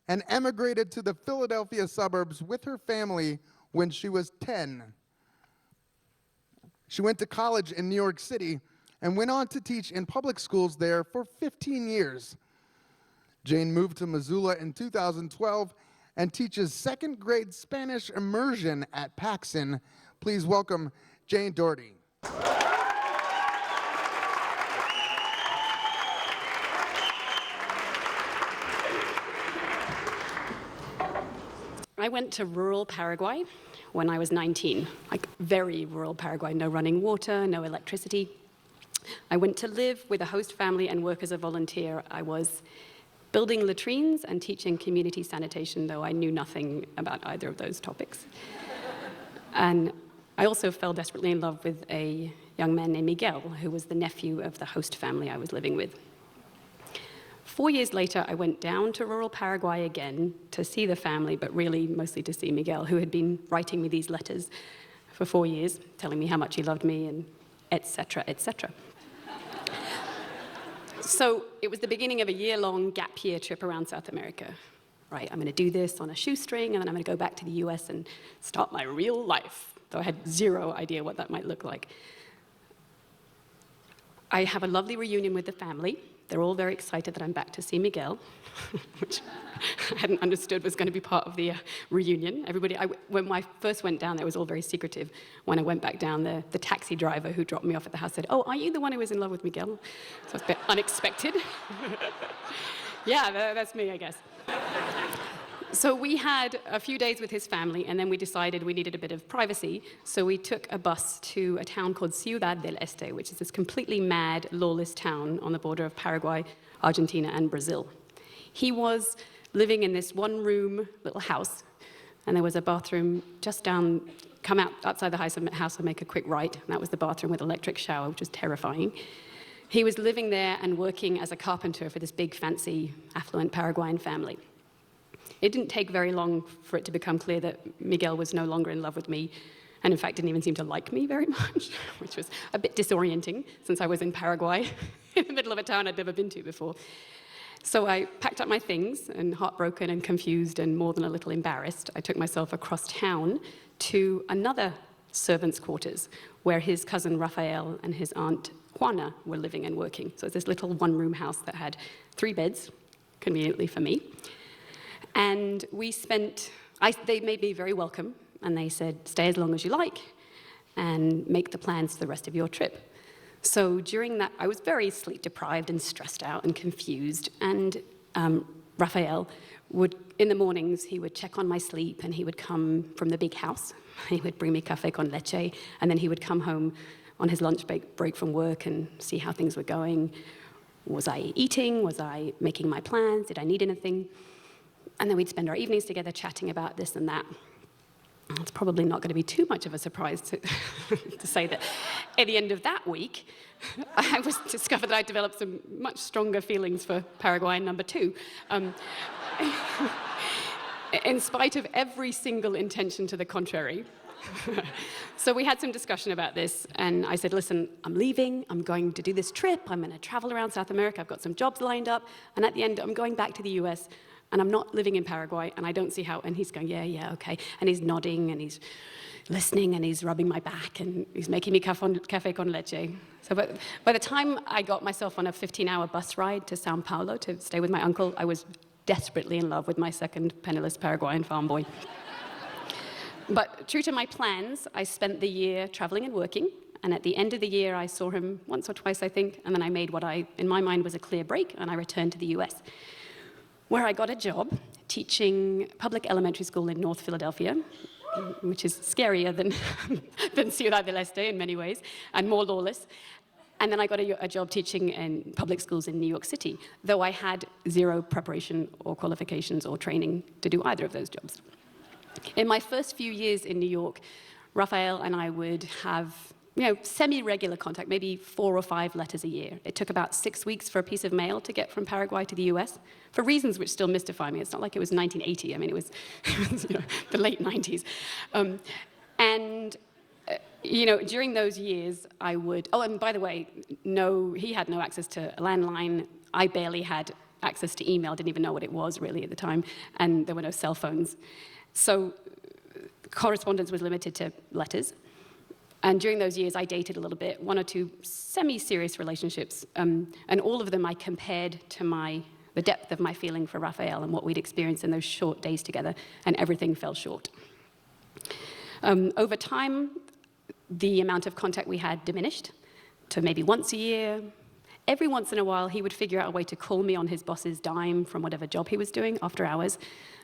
and emigrated to the Philadelphia suburbs with her family when she was 10. She went to college in New York City and went on to teach in public schools there for 15 years. Jane moved to Missoula in 2012 and teaches second grade Spanish immersion at Paxson. Please welcome Jane Doherty. I went to rural Paraguay when I was 19, like very rural Paraguay, no running water, no electricity. I went to live with a host family and work as a volunteer. I was building latrines and teaching community sanitation, though I knew nothing about either of those topics. And I also fell desperately in love with a young man named Miguel, who was the nephew of the host family I was living with. 4 years later, I went down to rural Paraguay again to see the family, but really mostly to see Miguel, who had been writing me these letters for 4 years, telling me how much he loved me, and et cetera, et cetera. So it was the beginning of a year-long gap year trip around South America. Right, I'm going to do this on a shoestring, and then I'm going to go back to the US and start my real life, though I had zero idea what that might look like. I have a lovely reunion with the family. They're all very excited that I'm back to see Miguel, which I hadn't understood was going to be part of the reunion. When I first went down there, it was all very secretive. When I went back down, the taxi driver who dropped me off at the house said, "Oh, are you the one who was in love with Miguel?" So it's a bit unexpected. Yeah, that's me, I guess. So we had a few days with his family, and then we decided we needed a bit of privacy, so we took a bus to a town called Ciudad del Este, which is this completely mad, lawless town on the border of Paraguay, Argentina, and Brazil. He was living in this one-room little house, and there was a bathroom just down, come out outside the house and make a quick right, and that was the bathroom with electric shower, which was terrifying. He was living there and working as a carpenter for this big, fancy, affluent Paraguayan family. It didn't take very long for it to become clear that Miguel was no longer in love with me, and in fact didn't even seem to like me very much, which was a bit disorienting since I was in Paraguay, in the middle of a town I'd never been to before. So I packed up my things, and heartbroken and confused and more than a little embarrassed, I took myself across town to another servants' quarters, where his cousin Rafael and his aunt Juana were living and working. So it's this little one-room house that had 3 beds, conveniently for me. And they made me very welcome, and they said, "Stay as long as you like, and make the plans for the rest of your trip." So during that, I was very sleep-deprived and stressed out and confused, and Rafael in the mornings, he would check on my sleep, and he would come from the big house. He would bring me café con leche, and then he would come home on his lunch break from work and see how things were going. Was I eating? Was I making my plans? Did I need anything? And then we'd spend our evenings together chatting about this and that. It's probably not going to be too much of a surprise to say that at the end of that week, I discovered that I developed some much stronger feelings for Paraguayan number 2. In spite of every single intention to the contrary. So we had some discussion about this, and I said, "Listen, I'm leaving, I'm going to do this trip, I'm going to travel around South America, I've got some jobs lined up, and at the end, I'm going back to the US, and I'm not living in Paraguay, and I don't see how," and he's going, yeah, okay, and he's nodding, and he's listening, and he's rubbing my back, and he's making me café con leche. So by the time I got myself on a 15-hour bus ride to Sao Paulo to stay with my uncle, I was desperately in love with my second penniless Paraguayan farm boy. But true to my plans, I spent the year traveling and working, and at the end of the year, I saw him once or twice, I think, and then I made what in my mind was a clear break, and I returned to the US, where I got a job teaching public elementary school in North Philadelphia, which is scarier than Ciudad del Este in many ways, and more lawless. And then I got a job teaching in public schools in New York City, though I had zero preparation or qualifications or training to do either of those jobs. In my first few years in New York, Rafael and I would have semi-regular contact, maybe 4 or 5 letters a year. It took about 6 weeks for a piece of mail to get from Paraguay to the US, for reasons which still mystify me. It's not like it was 1980. I mean, it was the late 90s. During those years, I would, and by the way, he had no access to a landline. I barely had access to email, didn't even know what it was really at the time, and there were no cell phones. So correspondence was limited to letters. And during those years, I dated a little bit, 1 or 2 semi-serious relationships, and all of them I compared to the depth of my feeling for Rafael and what we'd experienced in those short days together, and everything fell short. Over time, the amount of contact we had diminished to maybe once a year. Every once in a while, he would figure out a way to call me on his boss's dime from whatever job he was doing after hours.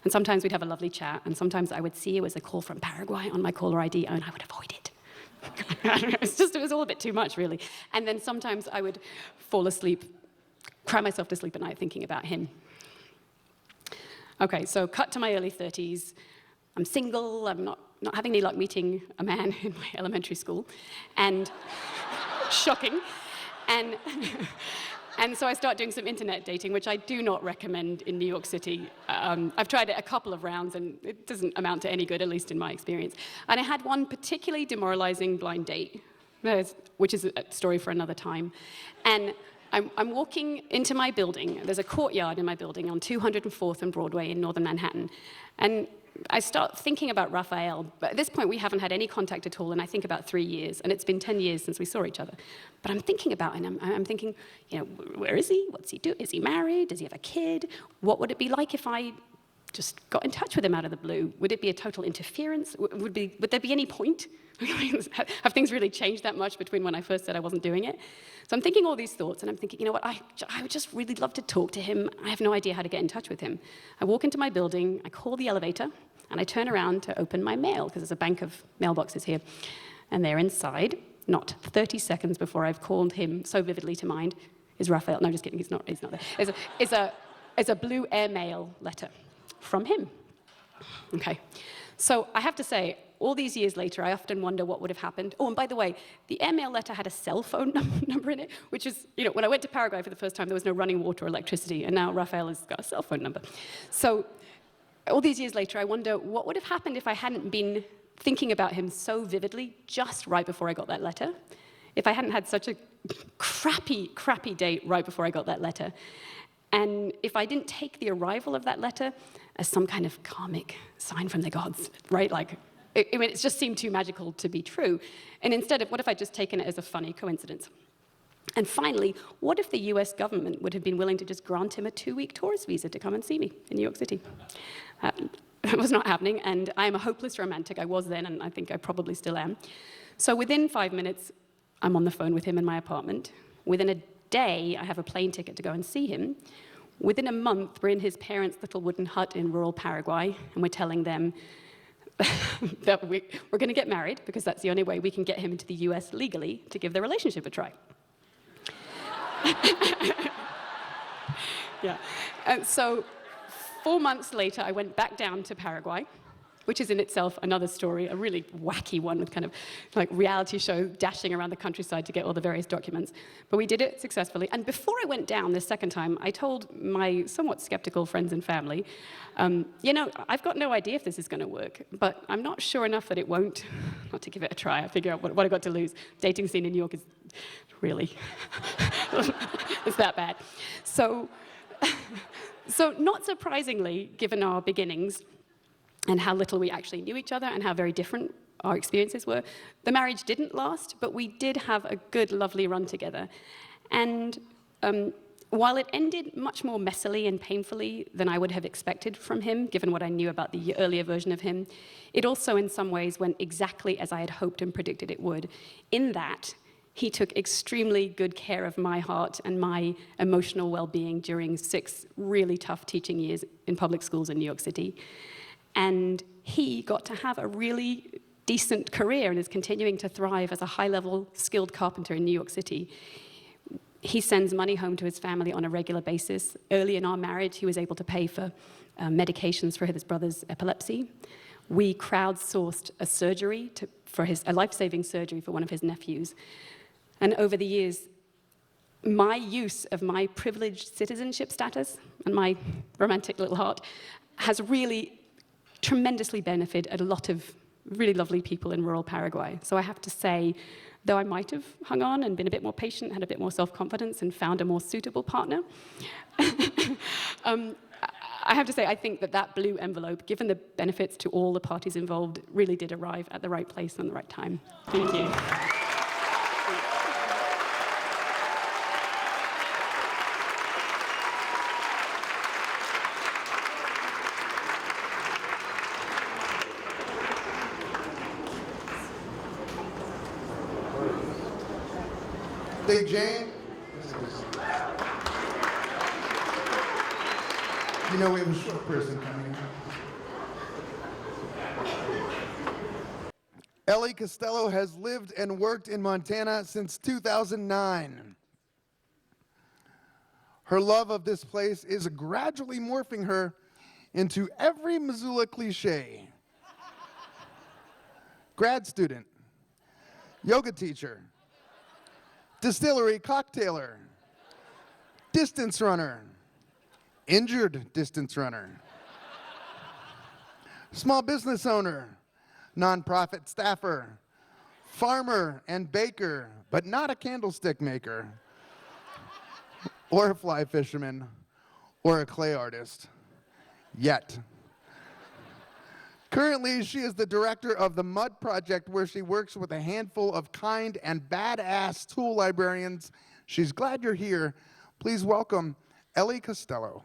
And sometimes we'd have a lovely chat, and sometimes I would see it was a call from Paraguay on my caller ID, and I would avoid it. It was all a bit too much, really. And then sometimes I would fall asleep, cry myself to sleep at night thinking about him. Okay, so cut to my early 30s. I'm single, I'm not having any luck meeting a man in my elementary school, and shocking. And so I start doing some internet dating, which I do not recommend in New York City. I've tried it a couple of rounds, and it doesn't amount to any good, at least in my experience. And I had one particularly demoralizing blind date, which is a story for another time. And I'm walking into my building. There's a courtyard in my building on 204th and Broadway in northern Manhattan. And I start thinking about Raphael, but at this point we haven't had any contact at all in I think about 3 years, and it's been 10 years since we saw each other. But I'm thinking about him, I'm thinking, you know, where is he? What's he do? Is he married? Does he have a kid? What would it be like if I just got in touch with him out of the blue? Would it be a total interference? Would there be any point? Have things really changed that much between when I first said I wasn't doing it? So I'm thinking all these thoughts, and I'm thinking, you know what, I would just really love to talk to him. I have no idea how to get in touch with him. I walk into my building, I call the elevator, and I turn around to open my mail, because there's a bank of mailboxes here. And there inside, not 30 seconds before I've called him so vividly to mind, is Raphael. No, just kidding, he's not there. It's a blue airmail letter from him. Okay, so I have to say, all these years later, I often wonder what would have happened. Oh, and by the way, the airmail letter had a cell phone number in it, which is, you know, when I went to Paraguay for the first time, there was no running water or electricity, and now Raphael has got a cell phone number. So all these years later, I wonder what would have happened if I hadn't been thinking about him so vividly just right before I got that letter, if I hadn't had such a crappy date right before I got that letter, and if I didn't take the arrival of that letter as some kind of karmic sign from the gods, right? Like, I mean, it just seemed too magical to be true. And instead of, what if I'd just taken it as a funny coincidence? And finally, what if the US government would have been willing to just grant him a 2-week tourist visa to come and see me in New York City? It was not happening, and I am a hopeless romantic. I was then, and I think I probably still am. So within 5 minutes, I'm on the phone with him in my apartment. Within a day, I have a plane ticket to go and see him. Within a month, we're in his parents' little wooden hut in rural Paraguay, and we're telling them that we're going to get married, because that's the only way we can get him into the US legally to give the relationship a try. Yeah. And so 4 months later, I went back down to Paraguay, which is in itself another story, a really wacky one with kind of like reality show dashing around the countryside to get all the various documents. But we did it successfully. And before I went down this second time, I told my somewhat skeptical friends and family, you know, I've got no idea if this is going to work, but I'm not sure enough that it won't, not to give it a try. I figure out what I've got to lose. Dating scene in New York is really, it's that bad. So not surprisingly, given our beginnings, and how little we actually knew each other and how very different our experiences were, the marriage didn't last, but we did have a good, lovely run together. And while it ended much more messily and painfully than I would have expected from him, given what I knew about the earlier version of him, it also in some ways went exactly as I had hoped and predicted it would, in that he took extremely good care of my heart and my emotional well-being during 6 really tough teaching years in public schools in New York City. And he got to have a really decent career and is continuing to thrive as a high-level skilled carpenter in New York City. He sends money home to his family on a regular basis. Early in our marriage, he was able to pay for medications for his brother's epilepsy. We crowdsourced a surgery a life-saving surgery for one of his nephews. And over the years, my use of my privileged citizenship status and my romantic little heart has really tremendously benefited a lot of really lovely people in rural Paraguay. So I have to say, though I might have hung on and been a bit more patient, had a bit more self-confidence, and found a more suitable partner, I have to say, I think that blue envelope, given the benefits to all the parties involved, really did arrive at the right place and the right time. Thank you. Big Jane. You know we have a short person coming. Ellie Costello has lived and worked in Montana since 2009. Her love of this place is gradually morphing her into every Missoula cliche. Grad student, yoga teacher, distillery cocktailer, distance runner, injured distance runner, small business owner, nonprofit staffer, farmer and baker, but not a candlestick maker, or a fly fisherman, or a clay artist, yet. Currently, she is the director of the Mud Project, where she works with a handful of kind and badass tool librarians. She's glad you're here. Please welcome Ellie Costello.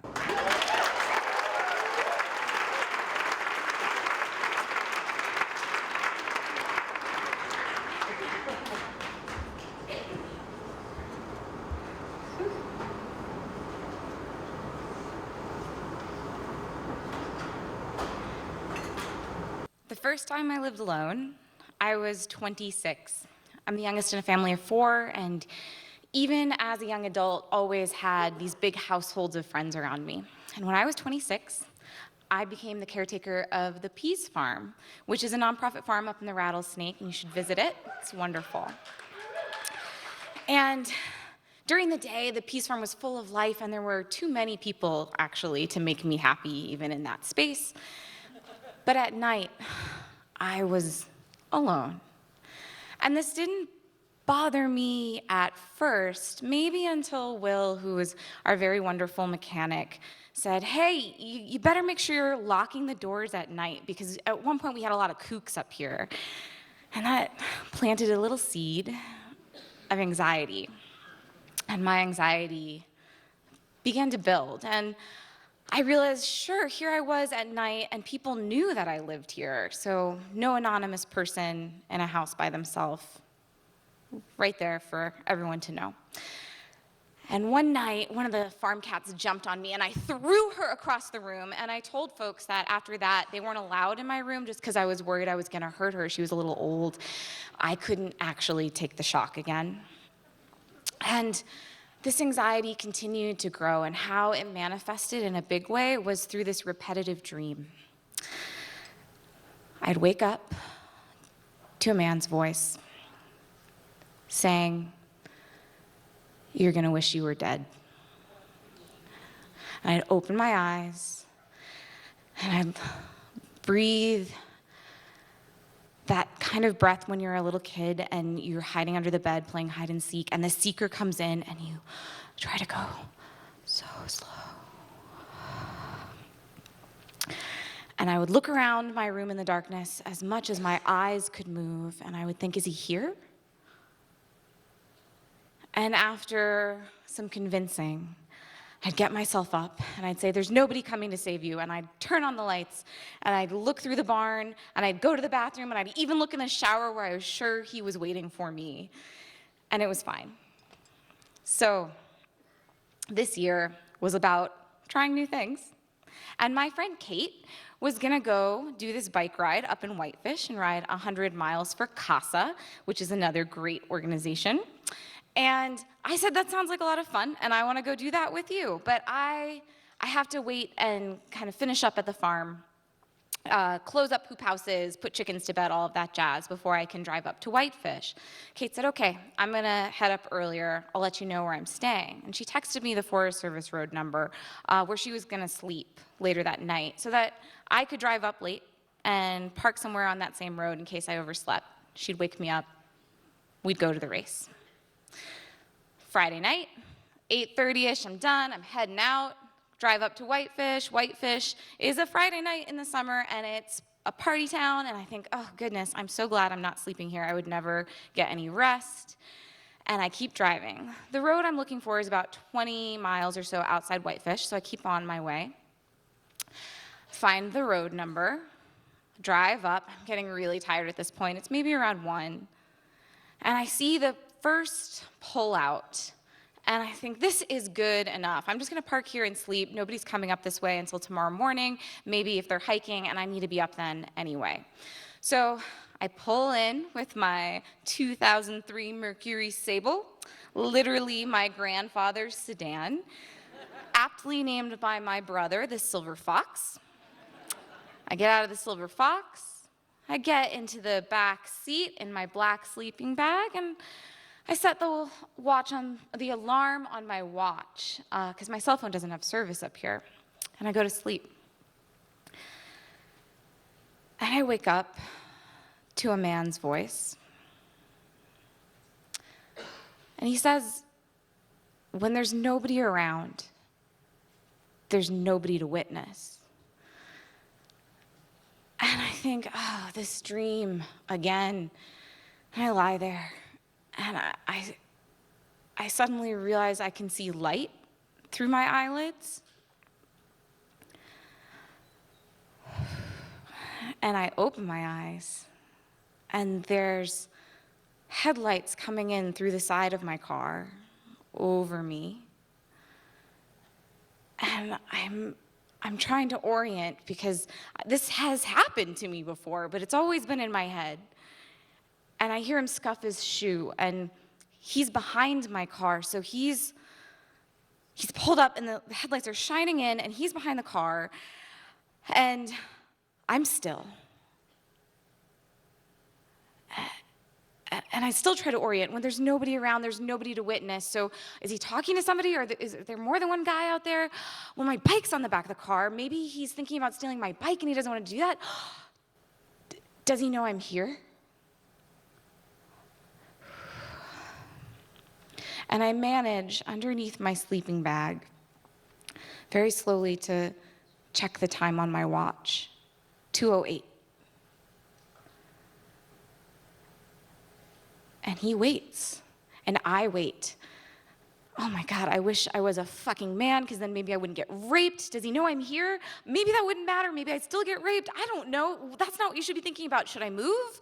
The first time I lived alone, I was 26. I'm the youngest in a family of 4, and even as a young adult, always had these big households of friends around me. And when I was 26, I became the caretaker of the Peas Farm, which is a nonprofit farm up in the Rattlesnake, and you should visit it. It's wonderful. And during the day, the Peas Farm was full of life, and there were too many people, actually, to make me happy, even in that space. But at night, I was alone. And this didn't bother me at first, maybe until Will, who is our very wonderful mechanic, said, hey, you better make sure you're locking the doors at night, because at one point we had a lot of kooks up here. And that planted a little seed of anxiety. And my anxiety began to build. And I realized, sure, here I was at night, and people knew that I lived here. So no anonymous person in a house by themselves, right there for everyone to know. And one night, one of the farm cats jumped on me, and I threw her across the room, and I told folks that after that, they weren't allowed in my room just because I was worried I was gonna hurt her. She was a little old. I couldn't actually take the shock again. And this anxiety continued to grow, and how it manifested in a big way was through this repetitive dream. I'd wake up to a man's voice saying, you're gonna wish you were dead. And I'd open my eyes, and I'd breathe that kind of breath when you're a little kid and you're hiding under the bed playing hide and seek, and the seeker comes in and you try to go so slow. And I would look around my room in the darkness as much as my eyes could move, and I would think, is he here? And after some convincing, I'd get myself up, and I'd say, there's nobody coming to save you, and I'd turn on the lights, and I'd look through the barn, and I'd go to the bathroom, and I'd even look in the shower where I was sure he was waiting for me, and it was fine. So this year was about trying new things, and my friend Kate was gonna go do this bike ride up in Whitefish and ride 100 miles for CASA, which is another great organization. And I said, that sounds like a lot of fun, and I want to go do that with you. But I have to wait and kind of finish up at the farm, close up hoop houses, put chickens to bed, all of that jazz, before I can drive up to Whitefish. Kate said, okay, I'm going to head up earlier. I'll let you know where I'm staying. And she texted me the Forest Service road number where she was going to sleep later that night so that I could drive up late and park somewhere on that same road in case I overslept. She'd wake me up. We'd go to the race. Friday night, 8:30ish, I'm done, I'm heading out, drive up to Whitefish. Whitefish is a Friday night in the summer, and it's a party town, and I think, oh goodness, I'm so glad I'm not sleeping here. I would never get any rest. And I keep driving. The road I'm looking for is about 20 miles or so outside Whitefish, so I keep on my way. Find the road number, drive up. I'm getting really tired at this point. It's maybe around 1. And I see the first pullout, and I think this is good enough. I'm just gonna park here and sleep. Nobody's coming up this way until tomorrow morning, maybe if they're hiking, and I need to be up then anyway. So I pull in with my 2003 Mercury Sable, literally my grandfather's sedan, aptly named by my brother, the Silver Fox. I get out of the Silver Fox. I get into the back seat in my black sleeping bag, and I set the alarm on my watch, because my cell phone doesn't have service up here, and I go to sleep. And I wake up to a man's voice. And he says, when there's nobody around, there's nobody to witness. And I think, oh, this dream again. And I lie there, and I suddenly realize I can see light through my eyelids. And I open my eyes, and there's headlights coming in through the side of my car over me. And I'm trying to orient, because this has happened to me before, but it's always been in my head. And I hear him scuff his shoe, and he's behind my car, so he's pulled up, and the headlights are shining in, and he's behind the car, and I'm still. And I still try to orient. When there's nobody around, there's nobody to witness. So is he talking to somebody, or is there more than one guy out there? Well, my bike's on the back of the car. Maybe he's thinking about stealing my bike and he doesn't want to do that. Does he know I'm here? And I manage, underneath my sleeping bag, very slowly to check the time on my watch. 2:08. And he waits, and I wait. Oh my God, I wish I was a fucking man, because then maybe I wouldn't get raped. Does he know I'm here? Maybe that wouldn't matter. Maybe I'd still get raped. I don't know. That's not what you should be thinking about. Should I move?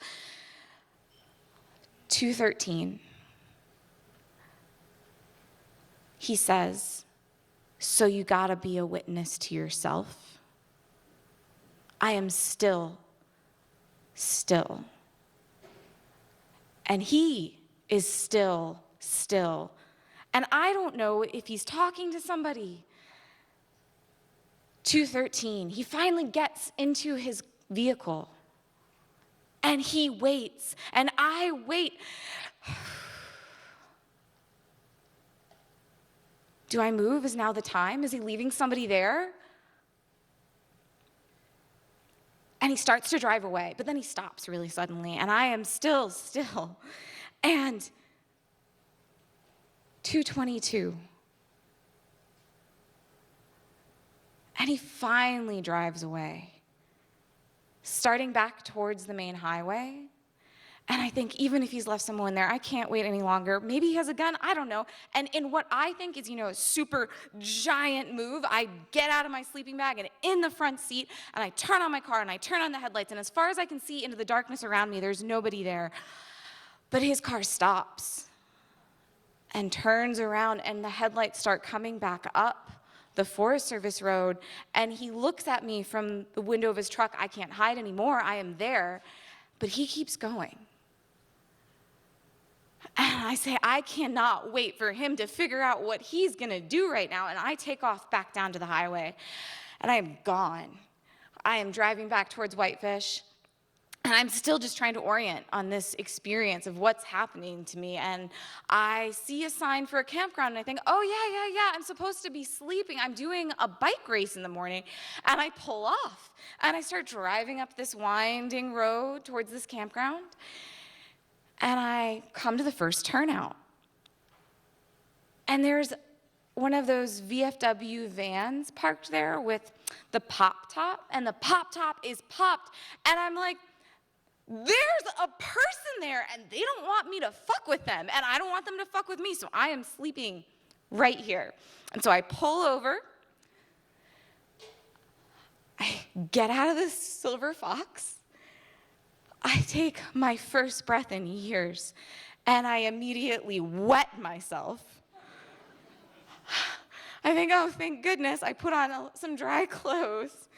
2:13. He says, so you gotta be a witness to yourself. I am still. And he is still. And I don't know if he's talking to somebody. 2:13, he finally gets into his vehicle. And he waits, and I wait. Do I move? Is now the time? Is he leaving somebody there? And he starts to drive away, but then he stops really suddenly, and I am still. And 2:22. And he finally drives away, starting back towards the main highway. And I think even if he's left someone there, I can't wait any longer. Maybe he has a gun, I don't know. And in what I think is, a super giant move, I get out of my sleeping bag and in the front seat, and I turn on my car, and I turn on the headlights, and as far as I can see into the darkness around me, there's nobody there. But his car stops and turns around, and the headlights start coming back up the Forest Service road, and he looks at me from the window of his truck. I can't hide anymore, I am there, but he keeps going. And I say, I cannot wait for him to figure out what he's gonna do right now. And I take off back down to the highway, and I am gone. I am driving back towards Whitefish, and I'm still just trying to orient on this experience of what's happening to me. And I see a sign for a campground, and I think, oh yeah, I'm supposed to be sleeping. I'm doing a bike race in the morning. And I pull off, and I start driving up this winding road towards this campground. And I come to the first turnout. And there's one of those VFW vans parked there with the pop top, and the pop top is popped. And I'm like, there's a person there, and they don't want me to fuck with them, and I don't want them to fuck with me, so I am sleeping right here. And so I pull over. I get out of the Silver Fox. I take my first breath in years, and I immediately wet myself. I think, oh, thank goodness, I put on some dry clothes,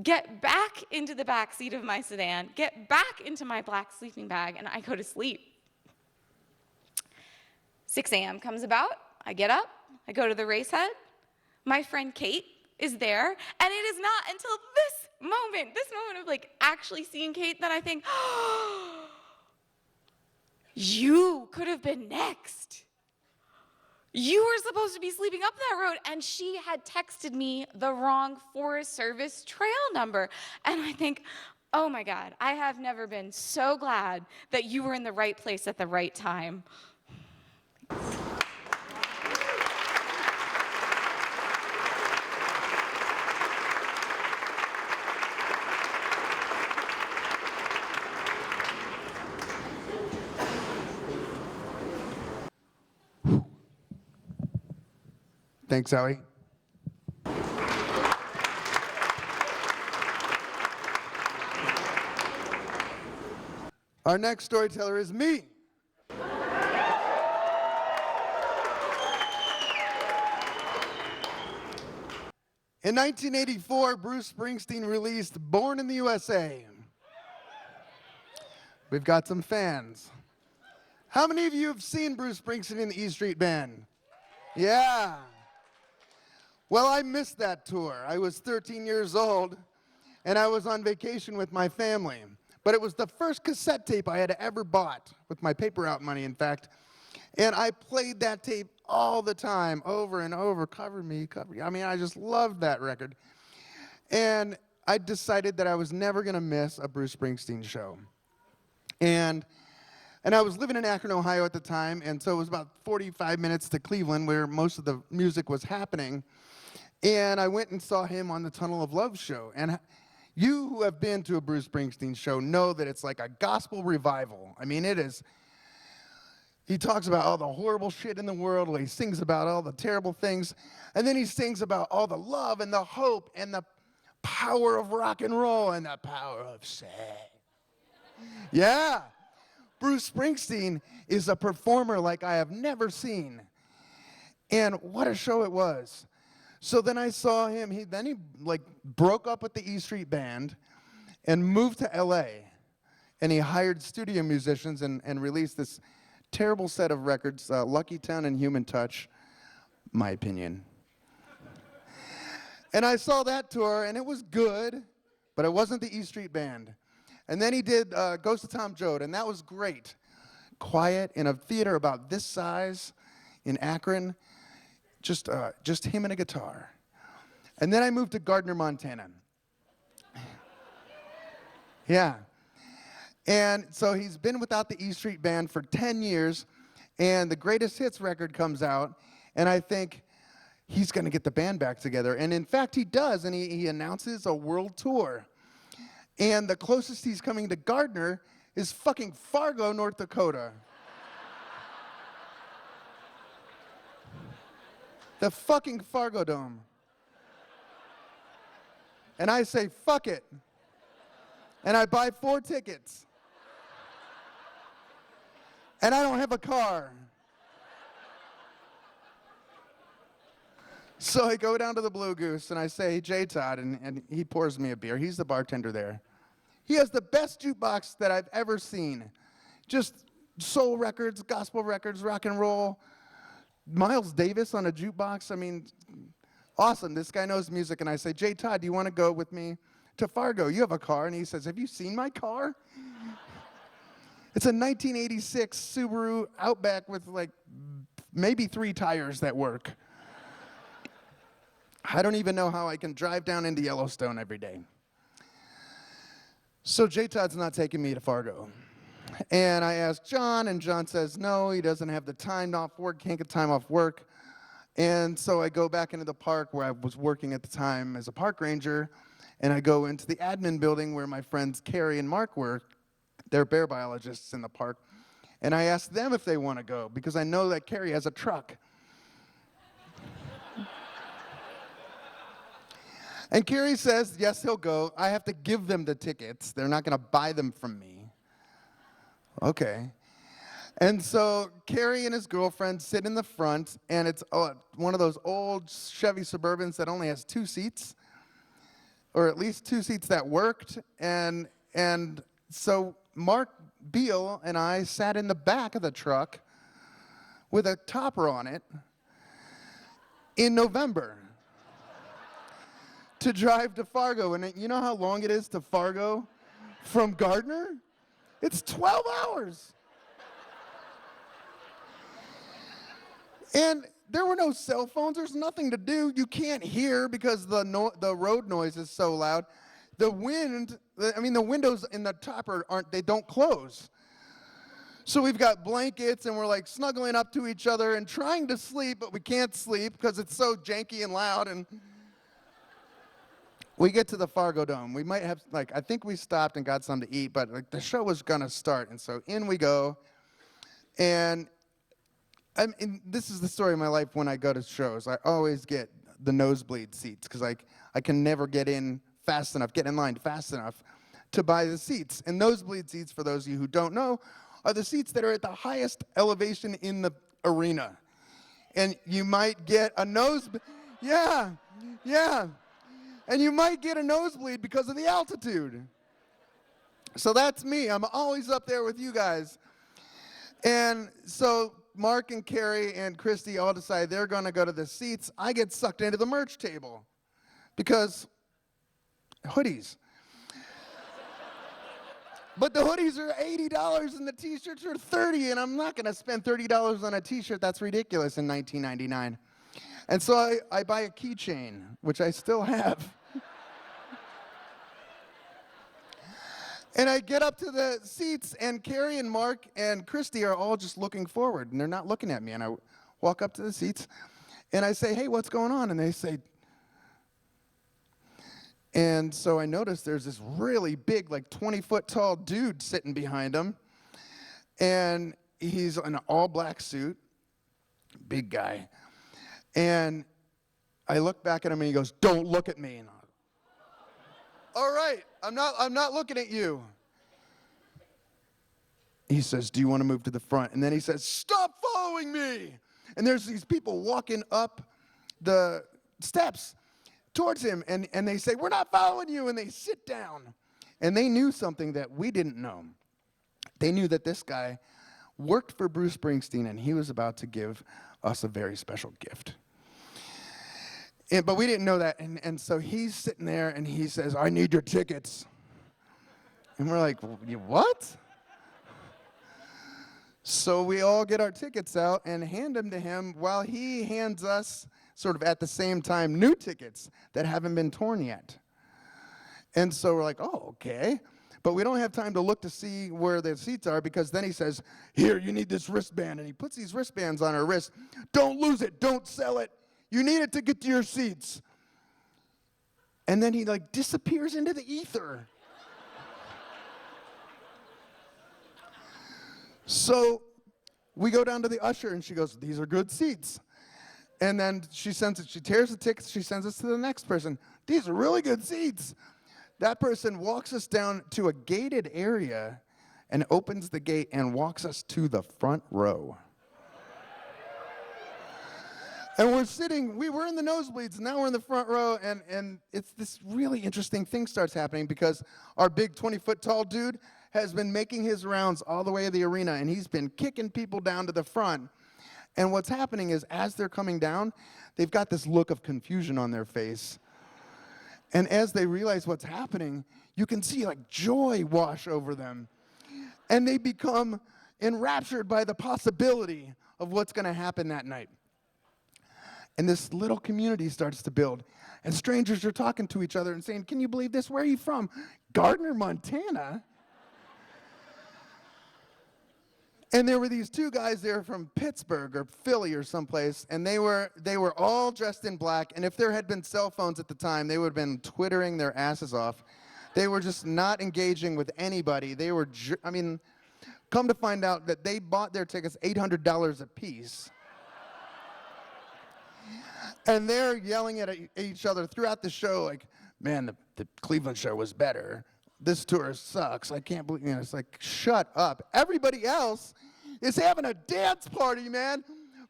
get back into the back seat of my sedan, get back into my black sleeping bag, and I go to sleep. 6 a.m. comes about, I get up, I go to the race head. My friend Kate is there, and it is not until this this moment of like actually seeing Kate, that I think, you could have been next. You were supposed to be sleeping up that road. And she had texted me the wrong Forest Service trail number. And I think, oh my God, I have never been so glad that you were in the right place at the right time. Thanks, Howie. Our next storyteller is me. In 1984, Bruce Springsteen released Born in the USA. We've got some fans. How many of you have seen Bruce Springsteen in the E Street Band? Yeah. Well, I missed that tour. I was 13 years old, and I was on vacation with my family. But it was the first cassette tape I had ever bought, with my paper out money, in fact. And I played that tape all the time, over and over. Cover me, cover me. I mean, I just loved that record. And I decided that I was never going to miss a Bruce Springsteen show. And I was living in Akron, Ohio at the time, and so it was about 45 minutes to Cleveland, where most of the music was happening. And I went and saw him on the Tunnel of Love show. And you who have been to a Bruce Springsteen show know that it's like a gospel revival. I mean, it is. He talks about all the horrible shit in the world. He sings about all the terrible things. And then he sings about all the love and the hope and the power of rock and roll and the power of sex. Yeah. Bruce Springsteen is a performer like I have never seen. And what a show it was. So then I saw him, he like broke up with the E Street Band and moved to LA. And he hired studio musicians and released this terrible set of records, Lucky Town and Human Touch, my opinion. And I saw that tour, and it was good, but it wasn't the E Street Band. And then he did Ghost of Tom Joad, and that was great. Quiet in a theater about this size in Akron, just him and a guitar. And then I moved to Gardner, Montana. Yeah. And so he's been without the E Street Band for 10 years, and the Greatest Hits record comes out, and I think he's going to get the band back together. And in fact, he does, and he announces a world tour. And the closest he's coming to Gardner is fucking Fargo, North Dakota. The fucking Fargo Dome. And I say, fuck it. And I buy 4 tickets. And I don't have a car. So I go down to the Blue Goose and I say, J. Todd, and he pours me a beer. He's the bartender there. He has the best jukebox that I've ever seen. Just soul records, gospel records, rock and roll. Miles Davis on a jukebox. I mean, awesome. This guy knows music. And I say, J. Todd, do you want to go with me to Fargo? You have a car. And he says, have you seen my car? It's a 1986 Subaru Outback with like maybe 3 tires that work. I don't even know how I can drive down into Yellowstone every day. So J. Todd's not taking me to Fargo. And I asked John, and John says, no, he doesn't have the time off work, can't get time off work. And so I go back into the park where I was working at the time as a park ranger, and I go into the admin building where my friends Carrie and Mark were. They're bear biologists in the park. And I asked them if they want to go, because I know that Carrie has a truck. And Carrie says, yes, he'll go. I have to give them the tickets. They're not going to buy them from me. Okay. And so Carrie and his girlfriend sit in the front, and it's one of those old Chevy Suburbans that only has 2 seats, or at least 2 seats that worked. And so Mark Beal and I sat in the back of the truck with a topper on it in November. to drive to Fargo. And you know how long it is to Fargo from Gardner? It's 12 hours. And there were no cell phones. There's nothing to do. You can't hear because the road noise is so loud. The windows in the top they don't close. So we've got blankets and we're like snuggling up to each other and trying to sleep, but we can't sleep because it's so janky and loud. And we get to the Fargo Dome. We might have, I think we stopped and got something to eat, but the show was gonna start. And so in we go. And this is the story of my life when I go to shows. I always get the nosebleed seats because I can never get in line fast enough to buy the seats. And nosebleed seats, for those of you who don't know, are the seats that are at the highest elevation in the arena. And you might get a nosebleed. Yeah. And you might get a nosebleed because of the altitude. So that's me. I'm always up there with you guys. And so Mark and Carrie and Christy all decide they're going to go to the seats. I get sucked into the merch table because hoodies. But the hoodies are $80 and the t-shirts are $30, and I'm not going to spend $30 on a t-shirt. That's ridiculous in 1999. And so I buy a keychain, which I still have. And I get up to the seats, and Carrie and Mark and Christy are all just looking forward, and they're not looking at me. And I walk up to the seats, and I say, hey, what's going on? And they say, and so I noticed there's this really big, 20-foot tall dude sitting behind him. And he's in an all-black suit, big guy. And I look back at him, and he goes, don't look at me. And all right, I'm not looking at you. He says, do you want to move to the front? And then he says, stop following me. And there's these people walking up the steps towards him, and they say, we're not following you, and they sit down. And they knew something that we didn't know. They knew that this guy worked for Bruce Springsteen, and he was about to give us a very special gift. But we didn't know that, and so he's sitting there, and he says, I need your tickets. And we're like, what? So we all get our tickets out and hand them to him while he hands us, sort of at the same time, new tickets that haven't been torn yet. And so we're like, oh, okay. But we don't have time to look to see where the seats are because then he says, here, you need this wristband. And he puts these wristbands on our wrist. Don't lose it. Don't sell it. You need it to get to your seats. And then he disappears into the ether. So we go down to the usher and she goes, these are good seats. And then she tears the tickets, she sends us to the next person. These are really good seats. That person walks us down to a gated area and opens the gate and walks us to the front row. And we were in the nosebleeds, now we're in the front row, and it's this really interesting thing starts happening because our big 20-foot tall dude has been making his rounds all the way to the arena, and he's been kicking people down to the front. And what's happening is as they're coming down, they've got this look of confusion on their face. And as they realize what's happening, you can see joy wash over them. And they become enraptured by the possibility of what's going to happen that night. And this little community starts to build. And strangers are talking to each other and saying, can you believe this? Where are you from? Gardner, Montana? And there were these two guys, they were from Pittsburgh or Philly or someplace, and they were all dressed in black, and if there had been cell phones at the time, they would have been twittering their asses off. They were just not engaging with anybody. They were, come to find out that they bought their tickets $800 a piece. And they're yelling at each other throughout the show man, the Cleveland show was better. This tour sucks. I can't believe, it's shut up. Everybody else is having a dance party, man.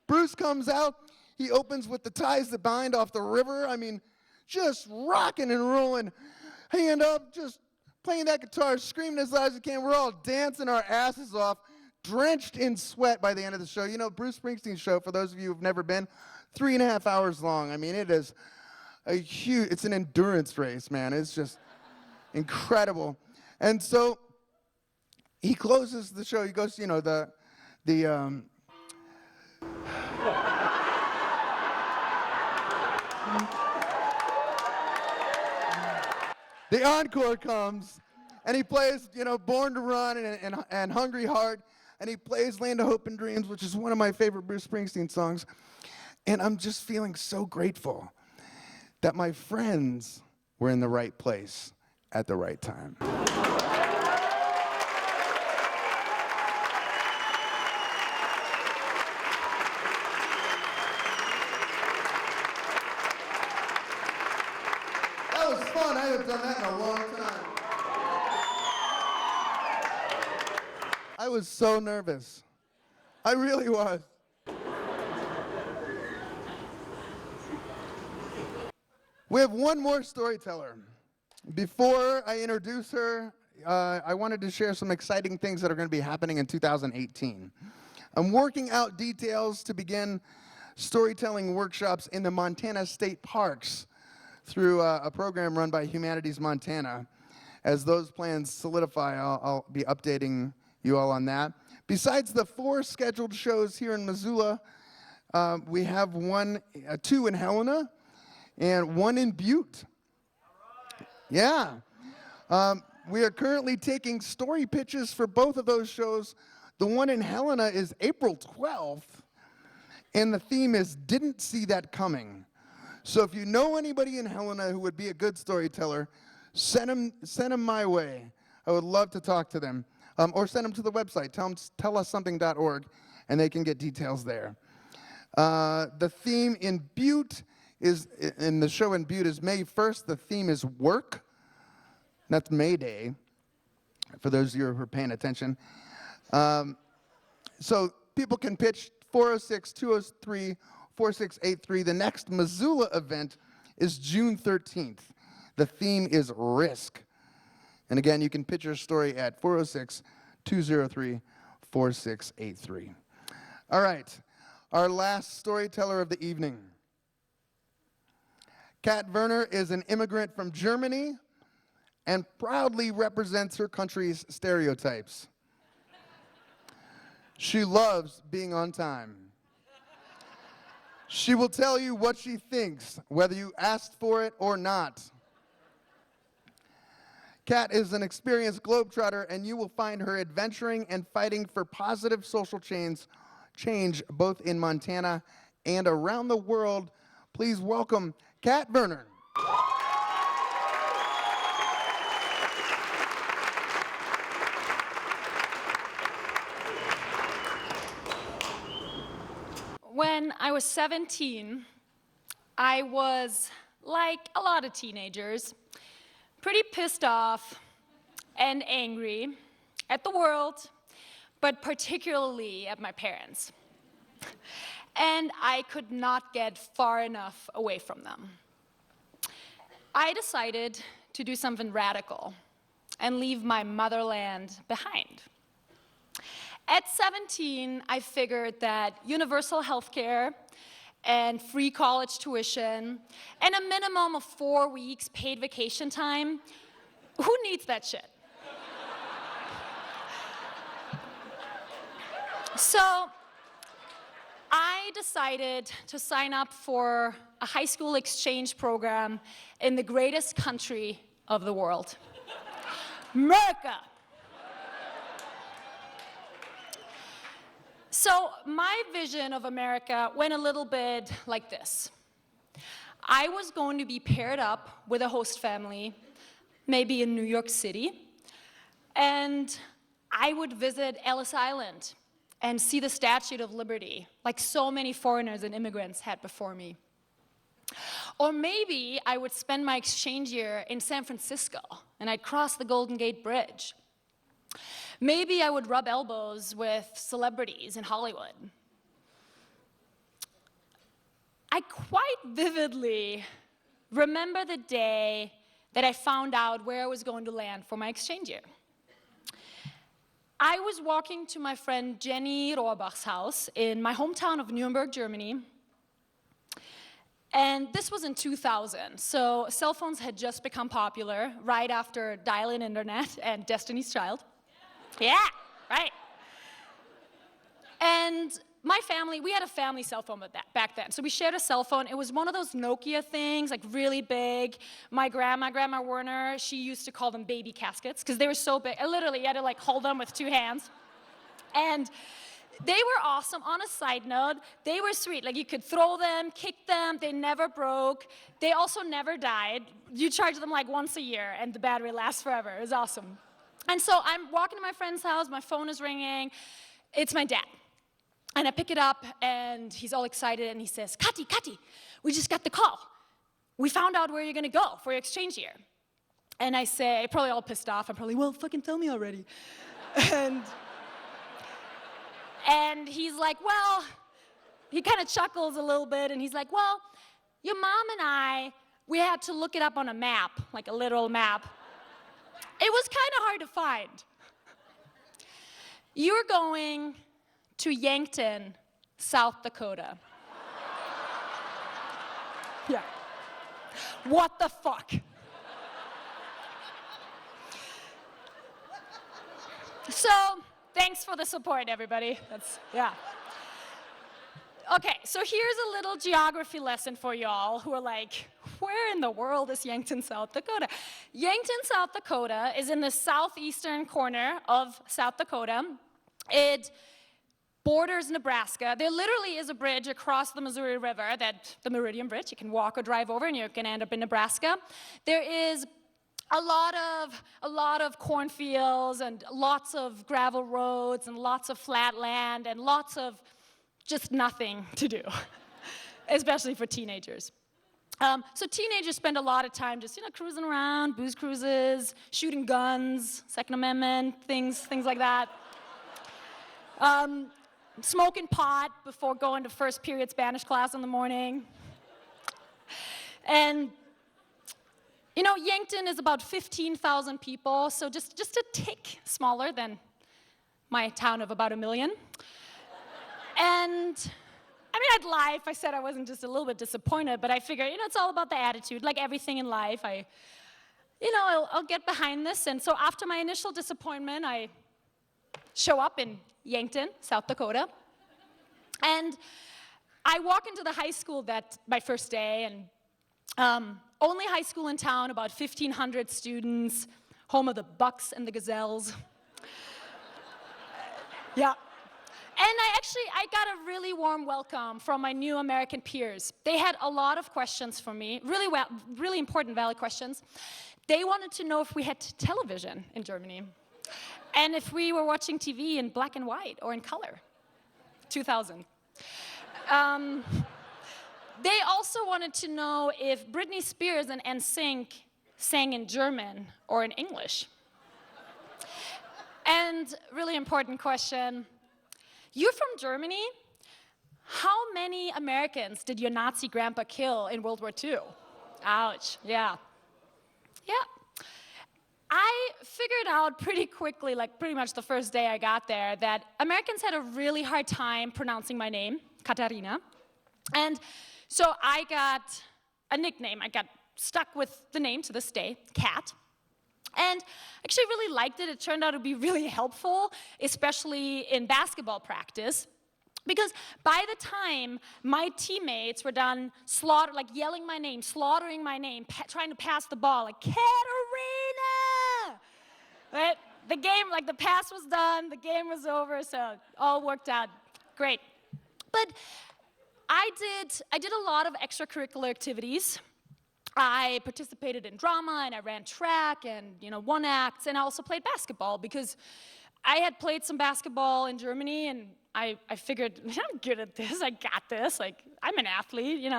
Bruce comes out. He opens with the ties that bind off the river. Just rocking and rolling. Hand up, just playing that guitar, screaming as loud as he can. We're all dancing our asses off, drenched in sweat by the end of the show. Bruce Springsteen's show, for those of you who've never been, 3.5 hours long. It is it's an endurance race, man. It's just incredible. And so he closes the show. He goes, you know, the encore comes, and he plays, you know, Born to Run and Hungry Heart, and he plays Land of Hope and Dreams, which is one of my favorite Bruce Springsteen songs. And I'm just feeling so grateful that my friends were in the right place at the right time. That was fun. I haven't done that in a long time. I was so nervous. I really was. We have one more storyteller. Before I introduce her, I wanted to share some exciting things that are going to be happening in 2018. I'm working out details to begin storytelling workshops in the Montana State Parks through a program run by Humanities Montana. As those plans solidify, I'll be updating you all on that. Besides the 4 scheduled shows here in Missoula, we have two in Helena, and 1 in Butte. Yeah. We are currently taking story pitches for both of those shows. The one in Helena is April 12th, and the theme is Didn't See That Coming. So if you know anybody in Helena who would be a good storyteller, send them my way. I would love to talk to them. Or send them to the website, tellussomething.org, and they can get details there. The theme in Butte in the show in Butte is May 1st. The theme is work. That's May Day, for those of you who are paying attention. So people can pitch 406-203-4683. The next Missoula event is June 13th. The theme is risk. And again, you can pitch your story at 406-203-4683. All right, our last storyteller of the evening. Kat Werner is an immigrant from Germany and proudly represents her country's stereotypes. She loves being on time. She will tell you what she thinks, whether you asked for it or not. Kat is an experienced globetrotter, and you will find her adventuring and fighting for positive social change both in Montana and around the world. Please welcome Kat Werner. When I was 17, I was, like a lot of teenagers, pretty pissed off and angry at the world, but particularly at my parents. And I could not get far enough away from them. I decided to do something radical and leave my motherland behind. At 17, I figured that universal health care and free college tuition and a minimum of 4 weeks paid vacation time, who needs that shit? So I decided to sign up for a high school exchange program in the greatest country of the world, America. So my vision of America went a little bit like this. I was going to be paired up with a host family, maybe in New York City, and I would visit Ellis Island and see the Statue of Liberty, like so many foreigners and immigrants had before me. Or maybe I would spend my exchange year in San Francisco, and I'd cross the Golden Gate Bridge. Maybe I would rub elbows with celebrities in Hollywood. I quite vividly remember the day that I found out where I was going to land for my exchange year. I was walking to my friend Jenny Rohrbach's house in my hometown of Nuremberg, Germany, And this was in 2000, so cell phones had just become popular right after dial-in internet and Destiny's Child. Yeah, right. And my family, we had a family cell phone back then. So we shared a cell phone. It was one of those Nokia things, like really big. My Grandma Werner, she used to call them baby caskets because they were so big. Literally, you had to like hold them with 2 hands. And they were awesome. On a side note, they were sweet. Like you could throw them, kick them, they never broke. They also never died. You charge them like once a year and the battery lasts forever. It was awesome. And so I'm walking to my friend's house, my phone is ringing. It's my dad. And I pick it up and he's all excited and he says, Kati, we just got the call. We found out where you're gonna go for your exchange year. And I say, probably all pissed off, I'm probably, well, fucking tell me already. And he's like, well, he kind of chuckles a little bit, and he's like, well, your mom and I, we had to look it up on a map, like a literal map. It was kind of hard to find. You're going to Yankton, South Dakota. Yeah. What the fuck? So, thanks for the support, everybody. Yeah. Okay, so here's a little geography lesson for y'all who are like, where in the world is Yankton, South Dakota? Yankton, South Dakota is in the southeastern corner of South Dakota. It borders Nebraska. There literally is a bridge across the Missouri River, the Meridian Bridge. You can walk or drive over and you can end up in Nebraska. There is a lot of cornfields and lots of gravel roads and lots of flat land and lots of just nothing to do, especially for teenagers. So teenagers spend a lot of time just, cruising around, booze cruises, shooting guns, Second Amendment, things like that. Smoking pot before going to first period Spanish class in the morning. And Yankton is about 15,000 people, so just a tick smaller than my town of about 1 million. And, I'd lie if I said I wasn't just a little bit disappointed, but I figured, it's all about the attitude. Like everything in life, I'll get behind this. And so after my initial disappointment, I show up in Yankton, South Dakota. And I walk into the high school my first day, and only high school in town, about 1,500 students, home of the Bucks and the Gazelles. Yeah. And I got a really warm welcome from my new American peers. They had a lot of questions for me, really important, valid questions. They wanted to know if we had television in Germany, and if we were watching TV in black and white or in color. 2000. They also wanted to know if Britney Spears and NSYNC sang in German or in English. And really important question, you're from Germany? How many Americans did your Nazi grandpa kill in World War II? Ouch, yeah. Yeah. I figured out pretty quickly, like pretty much the first day I got there, that Americans had a really hard time pronouncing my name, Katharina. And so I got a nickname. I got stuck with the name to this day, Kat. And I actually really liked it. It turned out to be really helpful, especially in basketball practice. Because by the time my teammates were done yelling my name, slaughtering my name, trying to pass the ball, like, Katarina! Right? The game, the pass was done, the game was over, so it all worked out great. But I did a lot of extracurricular activities. I participated in drama, and I ran track, and won acts, and I also played basketball because I had played some basketball in Germany, and I figured, I'm good at this, I got this, I'm an athlete,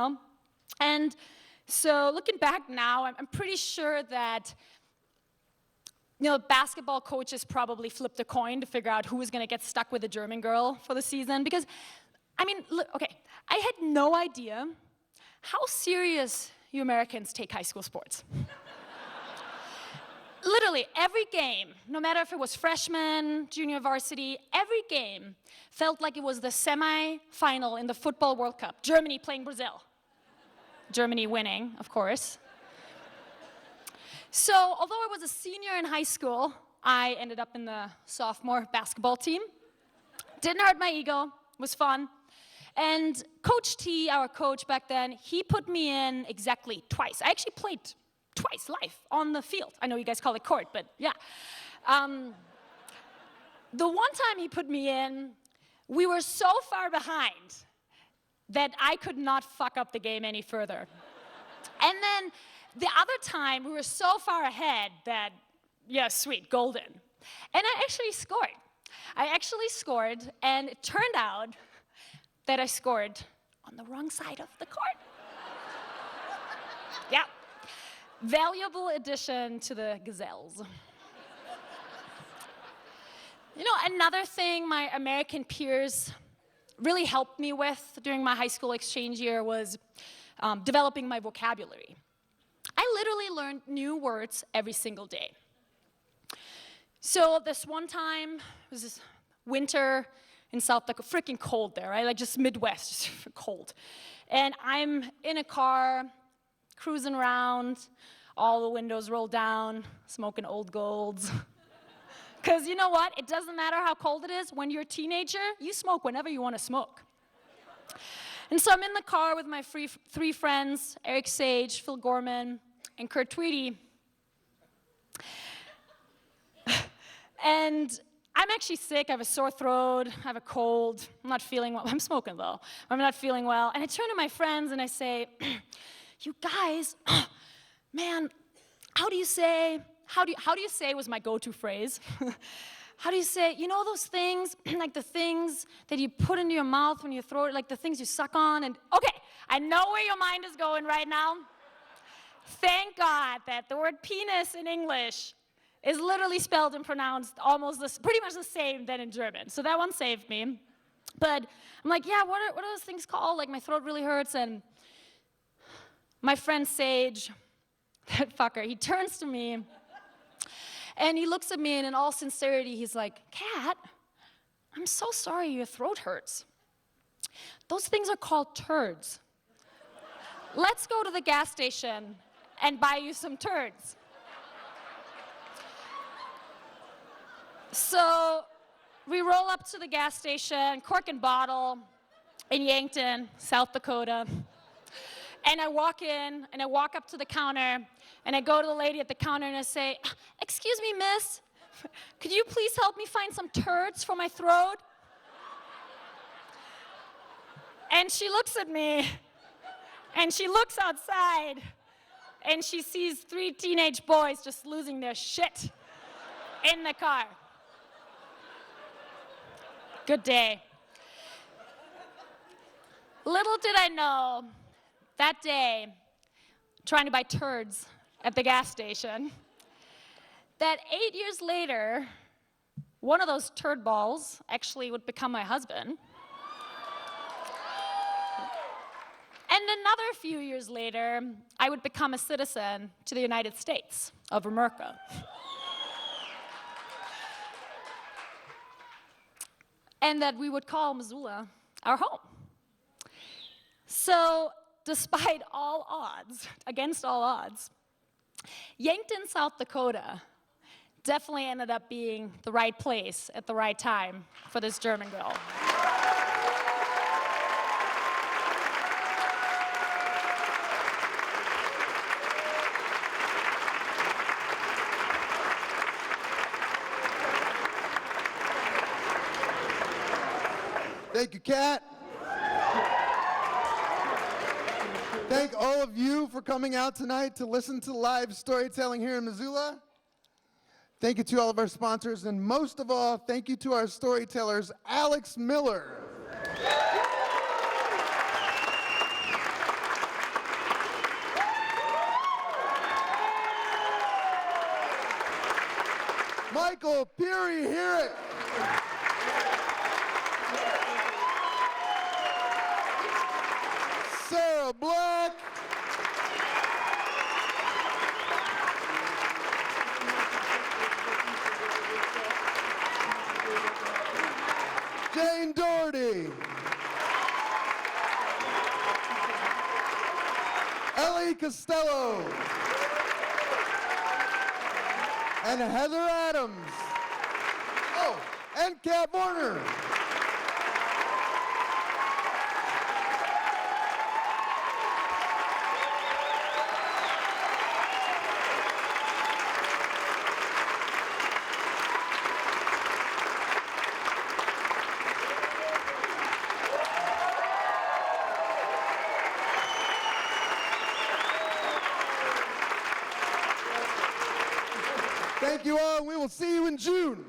And so looking back now, I'm pretty sure that, basketball coaches probably flipped a coin to figure out who was gonna get stuck with a German girl for the season, because, look, okay, I had no idea how serious you Americans take high school sports. Literally, every game, no matter if it was freshman, junior varsity, every game felt like it was the semi-final in the Football World Cup. Germany playing Brazil. Germany winning, of course. So, although I was a senior in high school, I ended up in the sophomore basketball team. Didn't hurt my ego, was fun. And Coach T, our coach back then, he put me in exactly twice. I actually played twice live on the field. I know you guys call it court, but yeah. The one time he put me in, we were so far behind that I could not fuck up the game any further. And then the other time, we were so far ahead that, yeah, sweet, golden. And I actually scored, and it turned out that I scored on the wrong side of the court. Yeah. Valuable addition to the Gazelles. You know, another thing my American peers really helped me with during my high school exchange year was developing my vocabulary. I literally learned new words every single day. So this one time, it was this winter in South Dakota, freaking cold there, right? Like just Midwest, just cold. And I'm in a car, cruising around, all the windows rolled down, smoking old golds. Because you know what? It doesn't matter how cold it is. When you're a teenager, you smoke whenever you want to smoke. And so I'm in the car with my three friends, Eric Sage, Phil Gorman, and Kurt Tweedy. And I'm actually sick. I have a sore throat. I have a cold. I'm not feeling well. I'm smoking, though. I'm not feeling well. And I turn to my friends and I say, you guys, man, how do you say was my go-to phrase. How do you say, you know those things, like the things that you put into your mouth when you throw it, like the things you suck on? And okay, I know where your mind is going right now. Thank God that the word penis in English is literally spelled and pronounced pretty much the same than in German. So that one saved me. But I'm like, yeah, what are those things called? Like my throat really hurts. And my friend Sage, that fucker, he turns to me and he looks at me and in all sincerity, he's like, Kat, I'm so sorry your throat hurts. Those things are called turds. Let's go to the gas station and buy you some turds. So we roll up to the gas station, Cork and Bottle, in Yankton, South Dakota. And I walk in, and I walk up to the counter, and I go to the lady at the counter, and I say, excuse me, miss, could you please help me find some turds for my throat? And she looks at me, and she looks outside, and she sees 3 teenage boys just losing their shit in the car. Good day. Little did I know, that day, trying to buy turds at the gas station, that 8 years later, one of those turd balls actually would become my husband. And another few years later, I would become a citizen to the United States of America. And that we would call Missoula our home. So, despite all odds, against all odds, Yankton, South Dakota definitely ended up being the right place at the right time for this German girl. Thank you, Kat. Thank all of you for coming out tonight to listen to live storytelling here in Missoula. Thank you to all of our sponsors, and most of all, thank you to our storytellers, Alex Miller. Michael Peery Herrick. Sarah Black. Jane Doherty. Allie Costello. And Heather Adams. Oh, and Kat Warner. Thank you all, and we will see you in June.